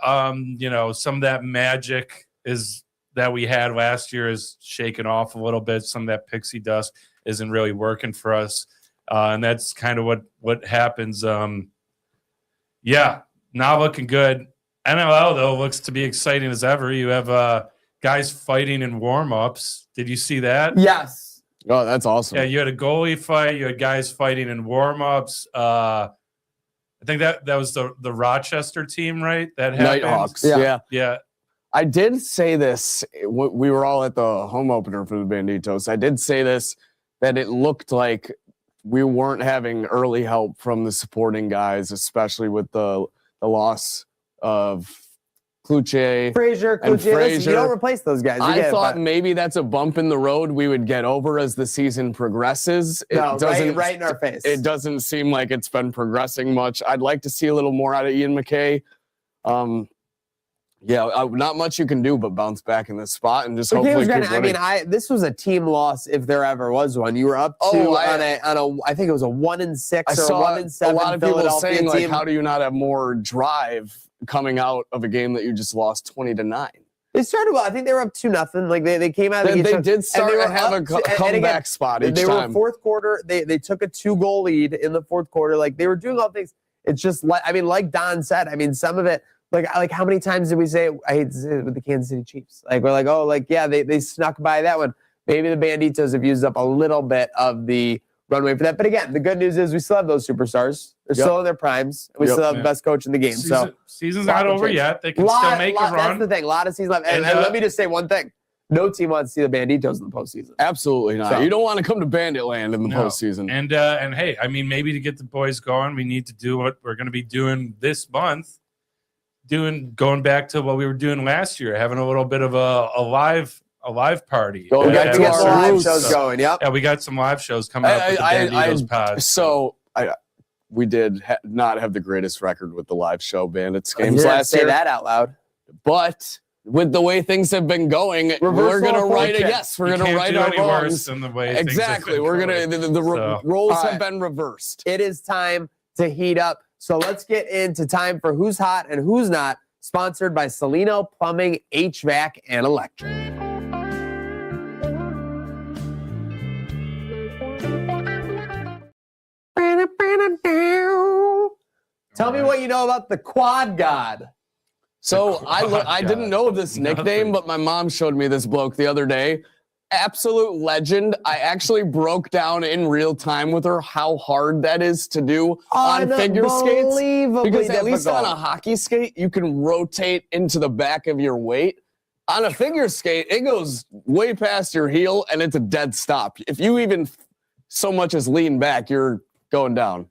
some of that magic is that we had last year is shaken off a little bit. Some of that pixie dust isn't really working for us, and that's kind of what happens. Yeah, not looking good. NLL though looks to be exciting as ever. You have guys fighting in warm-ups. Did you see that? Yes. Oh, that's awesome. Yeah, you had a goalie fight. You had guys fighting in warm-ups. I think that was the Rochester team, right? That happened. Nighthawks. Yeah. Yeah. Yeah. I did say this. We were all at the home opener for the Banditos. I did say this, that it looked like we weren't having early help from the supporting guys, especially with the loss of Kluche. Frazier, And Kluche, listen, Frazier. you don't replace those guys. You I get it, thought but- maybe that's a bump in the road we would get over as the season progresses. No, right in our face. It doesn't seem like it's been progressing much. I'd like to see a little more out of Ian McKay. Not much you can do but bounce back in this spot and just McKay hopefully was keep gonna, winning. this was a team loss if there ever was one. You were up Oh, I think it was a 1-6 I or saw 1-7 a lot of people Philadelphia saying, like, team. how do you not have more drive coming out of a game that you just lost 20-9? They started well. I think they were up 2-0. Like they came out of the They gate, did start and they to were have a up to- and comeback again, spot each they time. were fourth quarter. They took a 2-goal lead in the fourth quarter. Like they were doing all things. It's just like Don said. I mean, some of it. Like how many times did we say it? I hate to say it with the Kansas City Chiefs? Like we're like, oh, like yeah, they snuck by that one. Maybe the Banditos have used up a little bit of the runway for that. But again, the good news is we still have those superstars. They're still in their primes. And we still have the best coach in the game. So Season's not over yet. They can still make a run. That's the thing. A lot of season left. And let me just say one thing. No team wants to see the Banditos in the postseason. Absolutely not. So- You don't want to come to Bandit Land in the No. postseason. And hey, I mean, maybe to get the boys going, we need to do what we're going to be doing this month. Going back to what we were doing last year, having a little bit of a live party. Going We back got to to get our some live roots. shows going. Yep. Yeah, we got some live shows coming up with the Banditos pod. So we did not have the greatest record with the live show Bandits You games didn't last say year, that out loud. but with the way things have been going, we're Reversal going to of write it. fortune. We're You going to can't write do our any worse wrongs. than the way things have Exactly. been We're going. going to the So- roles All have right. been reversed. It is time to heat up. So let's get into time for who's hot and who's not. Sponsored by Salino Plumbing, HVAC, and Electric. Tell me what you know about the Quad God. So God, I didn't know this nickname, Nothing. but my mom showed me this bloke the other day. Absolute legend. I actually broke down in real time with her how hard that is to do on figure skates. Unbelievably Because at least on difficult. a hockey skate, you can rotate into the back of your weight. On a figure skate, it goes way past your heel and it's a dead stop. If you even so much as lean back, you're going down.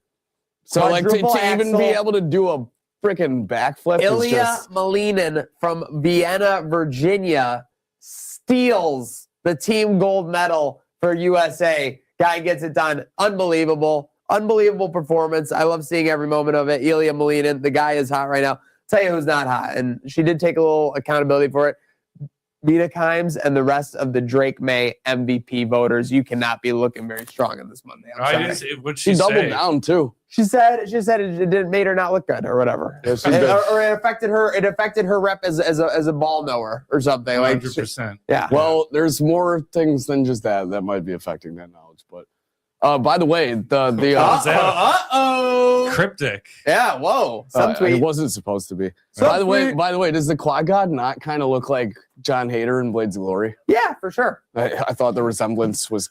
So like to Quadruple even be axel. able to do a freaking backflip is Ilya just... Malinin from Vienna, Virginia, steals the team gold medal for USA. Guy gets it done. Unbelievable. Unbelievable performance. I love seeing every moment of it. Ilya Malinin, the guy is hot right now. Tell you who's not hot. And she did take a little accountability for it. Vita Kimes and the rest of the Drake May MVP voters. You cannot be looking very strong on this Monday. I'm sorry. What'd She she doubled say? down too. She said it didn't made her not look good or whatever. Yeah, she's It- good. or it affected her. It affected her rep as a ball knower or something. Like, 100%. yeah. Well, there's more things than just that might be affecting that knowledge. But by the way, the How's that? Uh-oh. Cryptic. Yeah. Whoa. Some it tweet. wasn't supposed to be. Some By the tweet. way, does the Quad God not kind of look like John Hader in Blades of Glory? Yeah, for sure. I thought the resemblance was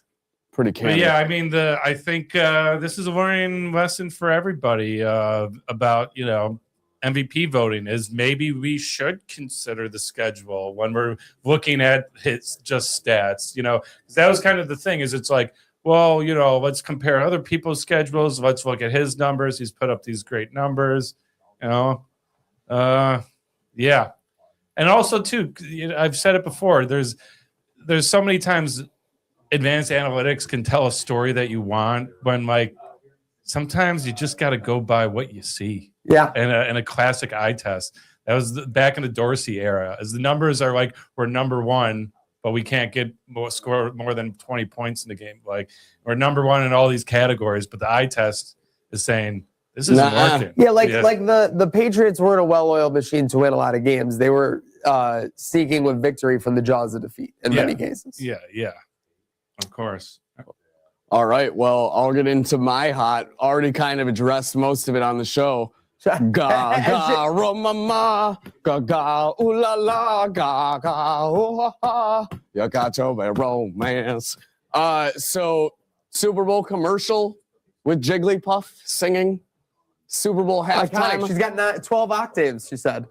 pretty But canny. yeah, I mean, I think this is a learning lesson for everybody about MVP voting. Is maybe we should consider the schedule when we're looking at his just stats. 'Cause that was kind of the thing. Is it's like, well, let's compare other people's schedules. Let's look at his numbers. He's put up these great numbers. Yeah, and also too, I've said it before. There's so many times advanced analytics can tell a story that you want when sometimes you just got to go by what you see. Yeah. And a classic eye test. That was back in the Dorsey era, as the numbers are we're number one, but we can't score more than 20 points in the game. Like, we're number one in all these categories, but the eye test is saying this isn't working. Yeah, like the Patriots weren't a well-oiled machine to win a lot of games. They were seeking with victory from the jaws of defeat in many cases. Yeah, of course. All right, well, I'll get into my hot. Already kind of addressed most of it on the show. Ga ga ro mama, ga ga ooh la la, ga ga ooh ha ha. You got to be romance. So Super Bowl commercial with Jigglypuff singing. Super Bowl halftime. She's got 12 octaves, she said.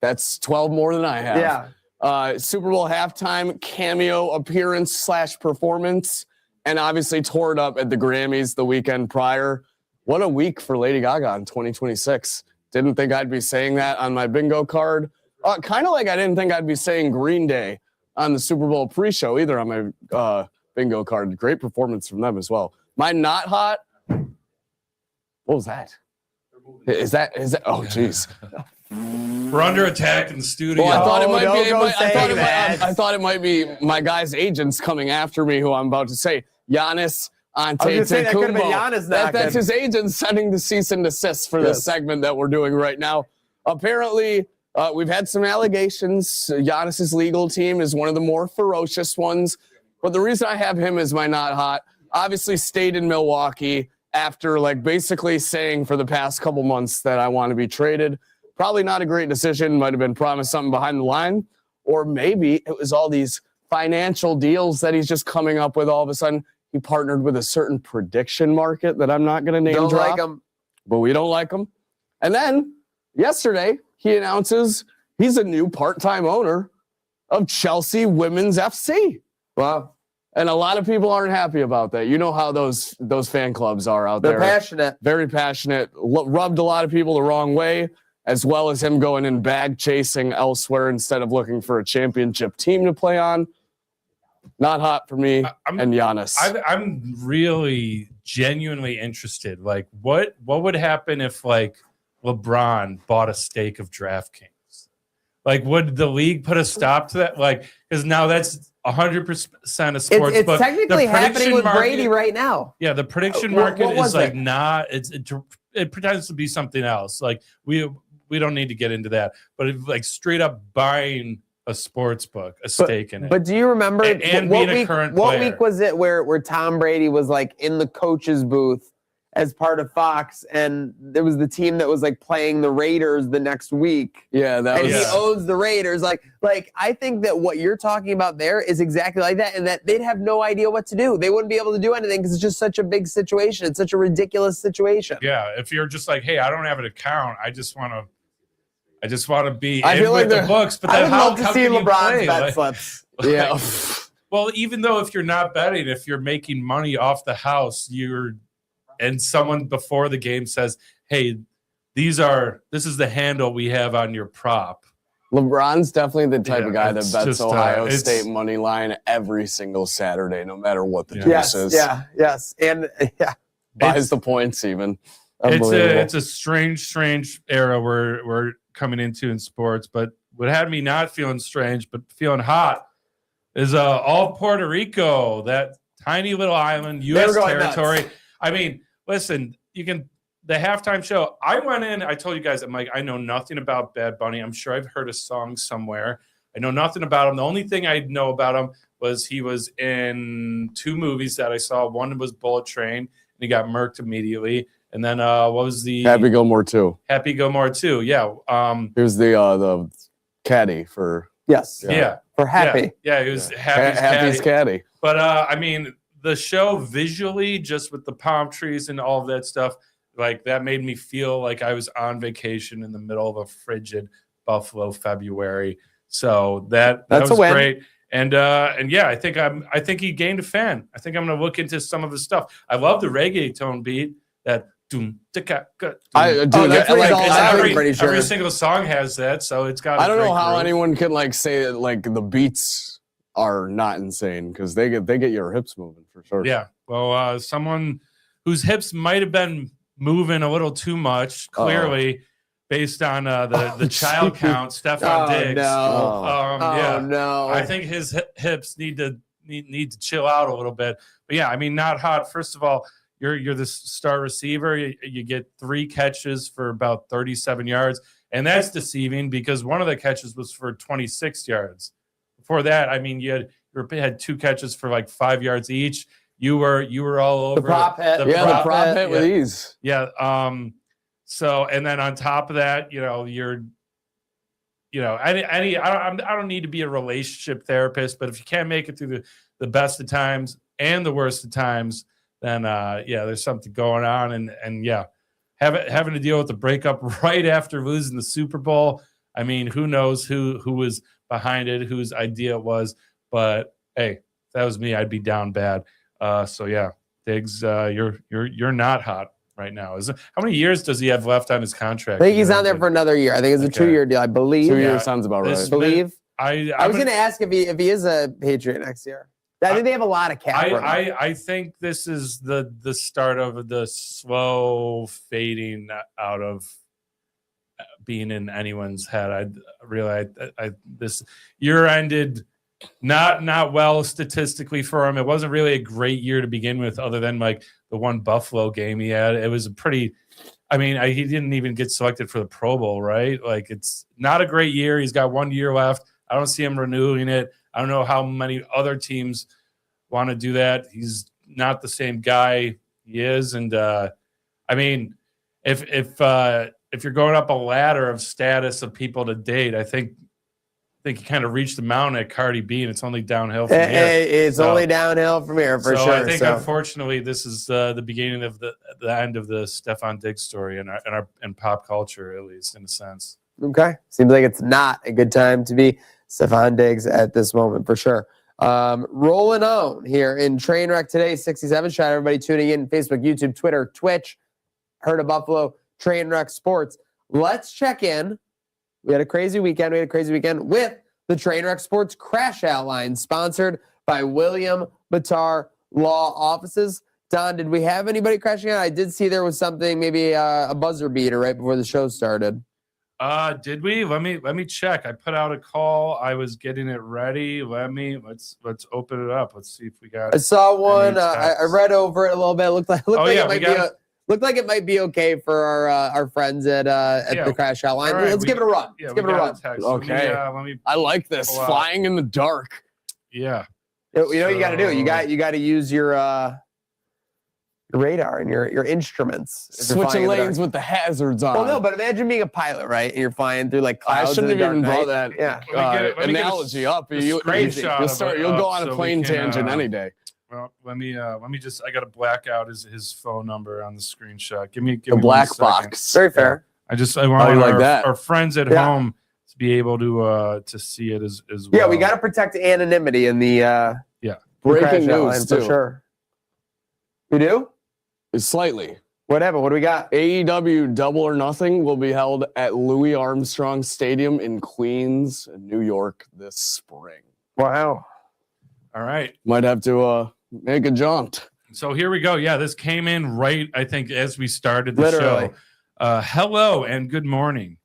That's 12 more than I have. Yeah. Super Bowl halftime cameo appearance / performance, and obviously tore it up at the Grammys the weekend prior. What a week for Lady Gaga in 2026. Didn't think I'd be saying that on my bingo card. Kind of like I didn't think I'd be saying Green Day on the Super Bowl pre-show either on my bingo card. Great performance from them as well. My not hot. What was that? Is that? Oh, jeez. We're under attack in the studio. Well, I thought it might be. I I thought it might be my guy's agents coming after me, who I'm about to say. Giannis Antetokounmpo. That's his agent sending the cease and desist for this segment that we're doing right now. Apparently, we've had some allegations. Giannis's legal team is one of the more ferocious ones. But the reason I have him as my not hot, obviously stayed in Milwaukee after basically saying for the past couple months that I want to be traded. Probably not a great decision. Might have been promised something behind the line. Or maybe it was all these financial deals that he's just coming up with all of a sudden. He partnered with a certain prediction market that I'm not going to name drop. Like him. But we don't like him. And then yesterday, he announces he's a new part-time owner of Chelsea Women's FC. Wow. And a lot of people aren't happy about that. You know how those fan clubs are out there. They're passionate. Very passionate. Rubbed a lot of people the wrong way, as well as him going and bag chasing elsewhere instead of looking for a championship team to play on. Not hot for me and Giannis. I'm really genuinely interested. Like, what would happen if LeBron bought a stake of DraftKings? Like, would the league put a stop to that? Like, because now that's 100% of sports. It's technically happening with Brady right now. Yeah, the prediction market is not. It pretends to be something else. Like, we don't need to get into that. But it's straight up buying a sports book, a stake in it. But do you remember and being a current player? What week was it where Tom Brady was in the coach's booth as part of Fox, and there was the team that was playing the Raiders the next week? Yeah, he owns the Raiders. I think that what you're talking about there is exactly like that, and that they'd have no idea what to do. They wouldn't be able to do anything because it's just such a big situation. It's such a ridiculous situation. Yeah, if you're just hey, I don't have an account. I just want to be I feel with the books. But I then would love to how see can you LeBron's play? bet slips. Yeah. Well, even though if you're not betting, if you're making money off the house, and someone before the game says, "Hey, this is the handle we have on your prop." LeBron's definitely the type of guy that bets just, Ohio State money line every single Saturday, no matter what the juice is. Yes, and buys the points even. It's a strange era we're coming into in sports. But what had me not feeling strange but feeling hot is all Puerto Rico, that tiny little island, U.S. territory. Nuts. I mean, listen, the halftime show, I went in, I told you guys, I know nothing about Bad Bunny. I'm sure I've heard a song somewhere. I know nothing about him. The only thing I know about him was he was in 2 movies that I saw. One was Bullet Train, and he got murked immediately. And then what was the Happy Gilmore 2? Happy Gilmore 2, yeah. He was the caddy for for Happy. Yeah, he was Happy's caddy. But the show visually, just with the palm trees and all of that stuff, that made me feel like I was on vacation in the middle of a frigid Buffalo February. So that was great. And yeah, I think he gained a fan. I think I'm going to look into some of his stuff. I love the reggaeton beat that. Every single song has that, so it's got. I don't know how anyone can say that the beats are not insane because they get your hips moving for sure. Yeah, well, someone whose hips might have been moving a little too much clearly based on the child count, Stephon Diggs. No. Yeah. No. I think his hips need to chill out a little bit. But yeah, I mean, not hot. First of all, you're the star receiver. You get 3 catches for about 37 yards, and that's deceiving because one of the catches was for 26 yards. Before that, I mean, you had 2 catches for like 5 yards each. You were all over the prop hit. The prop hit with ease. Yeah. So, and then on top of that, I don't need to be a relationship therapist, but if you can't make it through the best of times and the worst of times, then there's something going on. And having to deal with the breakup right after losing the Super Bowl. I mean, who knows who was behind it, whose idea it was, but hey, if that was me, I'd be down bad. So yeah, Diggs, you're not hot right now. How many years does he have left on his contract? I think he's on there for another year. I think it's a 2-year deal. I believe. 2 years sounds about right. I believe. I was going to ask if he is a Patriot next year. I think they have a lot of cap. I think this is the start of the slow fading out of being in anyone's head. I realize this year ended not well statistically for him. It wasn't really a great year to begin with, other than like the one Buffalo game he had. It was a pretty. I mean, he didn't even get selected for the Pro Bowl, right? Like, it's not a great year. He's got 1 year left. I don't see him renewing it. I don't know how many other teams want to do that. He's not the same guy he is. And I mean, if you're going up a ladder of status of people to date, I think you kind of reached the mountain at Cardi B, and it's only downhill from here. It's only downhill from here for sure. I think, unfortunately, this is the beginning of the end of the Stephon Diggs story in pop culture, at least in a sense. Okay, seems like it's not a good time to be Stephon Diggs at this moment for sure. Rolling on here in Trainwreck today, 67. Shout out everybody tuning in: Facebook, YouTube, Twitter, Twitch. Heard of Buffalo, Trainwreck Sports. Let's check in. We had a crazy weekend. With the Trainwreck Sports Crash Outline, sponsored by William Batar Law Offices. Don, did we have anybody crashing out? I did see there was something, maybe a buzzer beater right before the show started. Did we? Let me check. I put out a call. I was getting it ready. Let's open it up. Let's see if we got. I saw one. I read over it a little bit. Looked like it might be okay for our friends at the Crash Outline. Right, let's give it a run. Yeah, let's give it a run. Okay. Let me I like this. Flying in the dark. Yeah. You know what you got to do? You got to use your radar and your instruments. Switching lanes with the hazards on. Well, no, but imagine being a pilot, right? And you're flying through like clouds. I shouldn't have even brought that analogy up. You'll go on a plane tangent any day. Well, let me just. I got to black out his phone number on the screenshot. Give me a black box. Very fair. I want our friends at home to be able to see it as well. Yeah, we got to protect anonymity in the breaking news too. For sure. We do? Slightly. Whatever. What do we got? AEW Double or Nothing will be held at Louis Armstrong Stadium in Queens, New York this spring. Wow. All right. Might have to make a jaunt. So here we go. Yeah, this came in right, I think, as we started the show. Hello and good morning.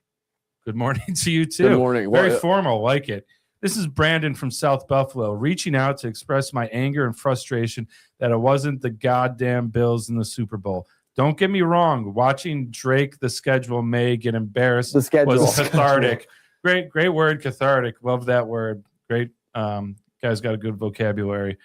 Good morning to you too. Good morning. Very formal, like it. This is Brandon from South Buffalo, reaching out to express my anger and frustration that it wasn't the goddamn Bills in the Super Bowl. Don't get me wrong. Watching Drake, the schedule may get embarrassed. The schedule was cathartic. Great word, cathartic. Love that word. Great. Guys got a good vocabulary.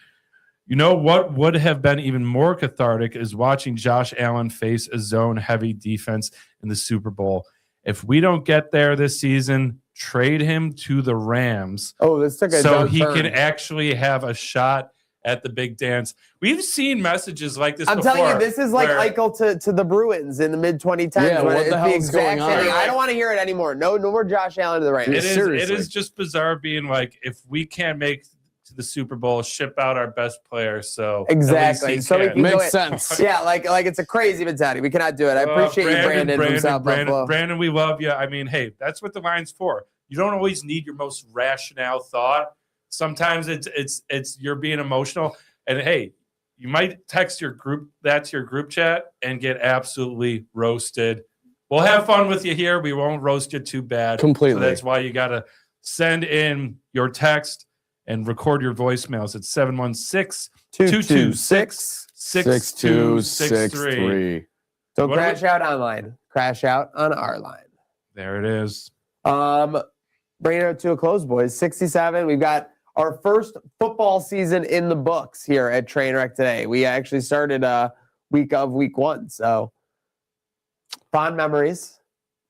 You know what would have been even more cathartic is watching Josh Allen face a zone-heavy defense in the Super Bowl. If we don't get there this season, trade him to the Rams. Oh, this took a so he can actually have a shot at the big dance. We've seen messages like this. I'm telling you, this is like Eichel to the Bruins in the mid-2010s. Yeah, what the hell is going on? I don't want to hear it anymore. No more Josh Allen to the Rams. It is just bizarre being like, if we can't make to the Super Bowl, ship out our best player. So exactly. So we can makes sense. Yeah, like it's a crazy mentality. We cannot do it. I appreciate you, Brandon from South Buffalo. Brandon, we love you. I mean, hey, that's what the line's for. You don't always need your most rational thought. Sometimes it's you're being emotional, and hey, you might text your group to your group chat and get absolutely roasted. we'll have fun with you here. We won't roast you too bad. Completely. So that's why you got to send in your text and record your voicemails at 716-226-6263. Don't What crash out online. Crash out on our line. There it is. Bringing it to a close, boys. 67. We've got our first football season in the books here at Trainwreck today. We actually started week 1. So fond memories.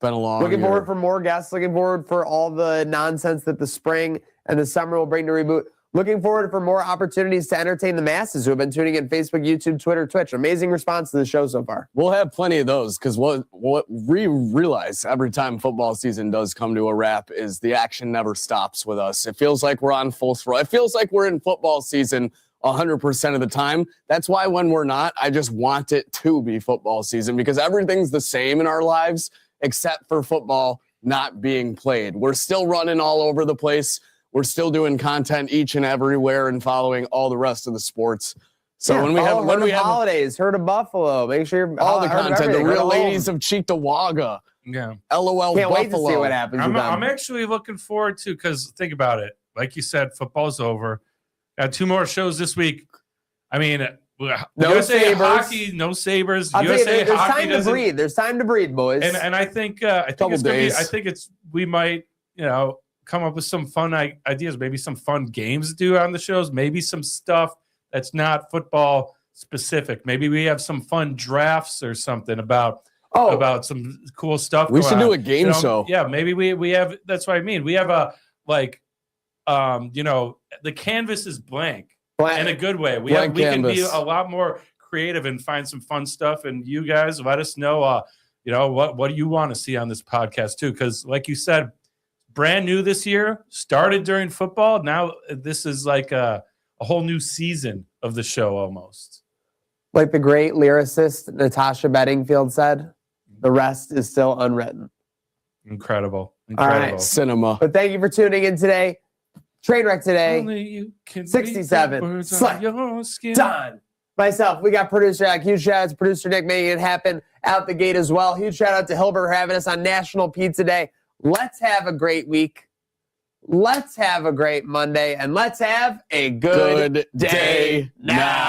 Been a long Looking year. forward for more guests. Looking forward for all the nonsense that the spring and the summer will bring to reboot. Looking forward for more opportunities to entertain the masses who have been tuning in Facebook, YouTube, Twitter, Twitch. Amazing response to the show so far. We'll have plenty of those because what we realize every time football season does come to a wrap is the action never stops with us. It feels like we're on full throttle. It feels like we're in football season 100% of the time. That's why when we're not, I just want it to be football season because everything's the same in our lives except for football not being played. We're still running all over the place. We're still doing content each and everywhere and following all the rest of the sports. So when we have holidays, Herd of Buffalo, make sure you're all the content, the real ladies of Cheektowaga. Yeah. LOL Can't Buffalo. wait to see what happens with them. I'm actually looking forward to, because think about it. Like you said, football's over. Got 2 more shows this week. I mean, No USA Sabres. hockey, no Sabres. I'll tell you, USA there's hockey time to breathe. There's time to breathe, boys. And I think Couple it's gonna be, days. I think we might come up with some fun ideas, maybe some fun games to do on the shows, maybe some stuff that's not football specific. Maybe we have some fun drafts or something about some cool stuff. We should do a on. game show. Yeah, maybe we have. That's what I mean. We have a the canvas is blank in a good way. We can be a lot more creative and find some fun stuff. And you guys, let us know. What do you want to see on this podcast too? Because like you said, brand new this year, started during football. Now this is like a whole new season of the show almost. Like the great lyricist Natasha Bedingfield said, the rest is still unwritten. Incredible. All right. Cinema. But thank you for tuning in today. Trainwreck today. Only you can 67. read the words on Slap. your skin. Done. Myself, we got producer Jack. Huge shout out to producer Nick making it happen out the gate as well. Huge shout out to Hilbert for having us on National Pizza Day. Let's have a great week. Let's have a great Monday. And let's have a good day now.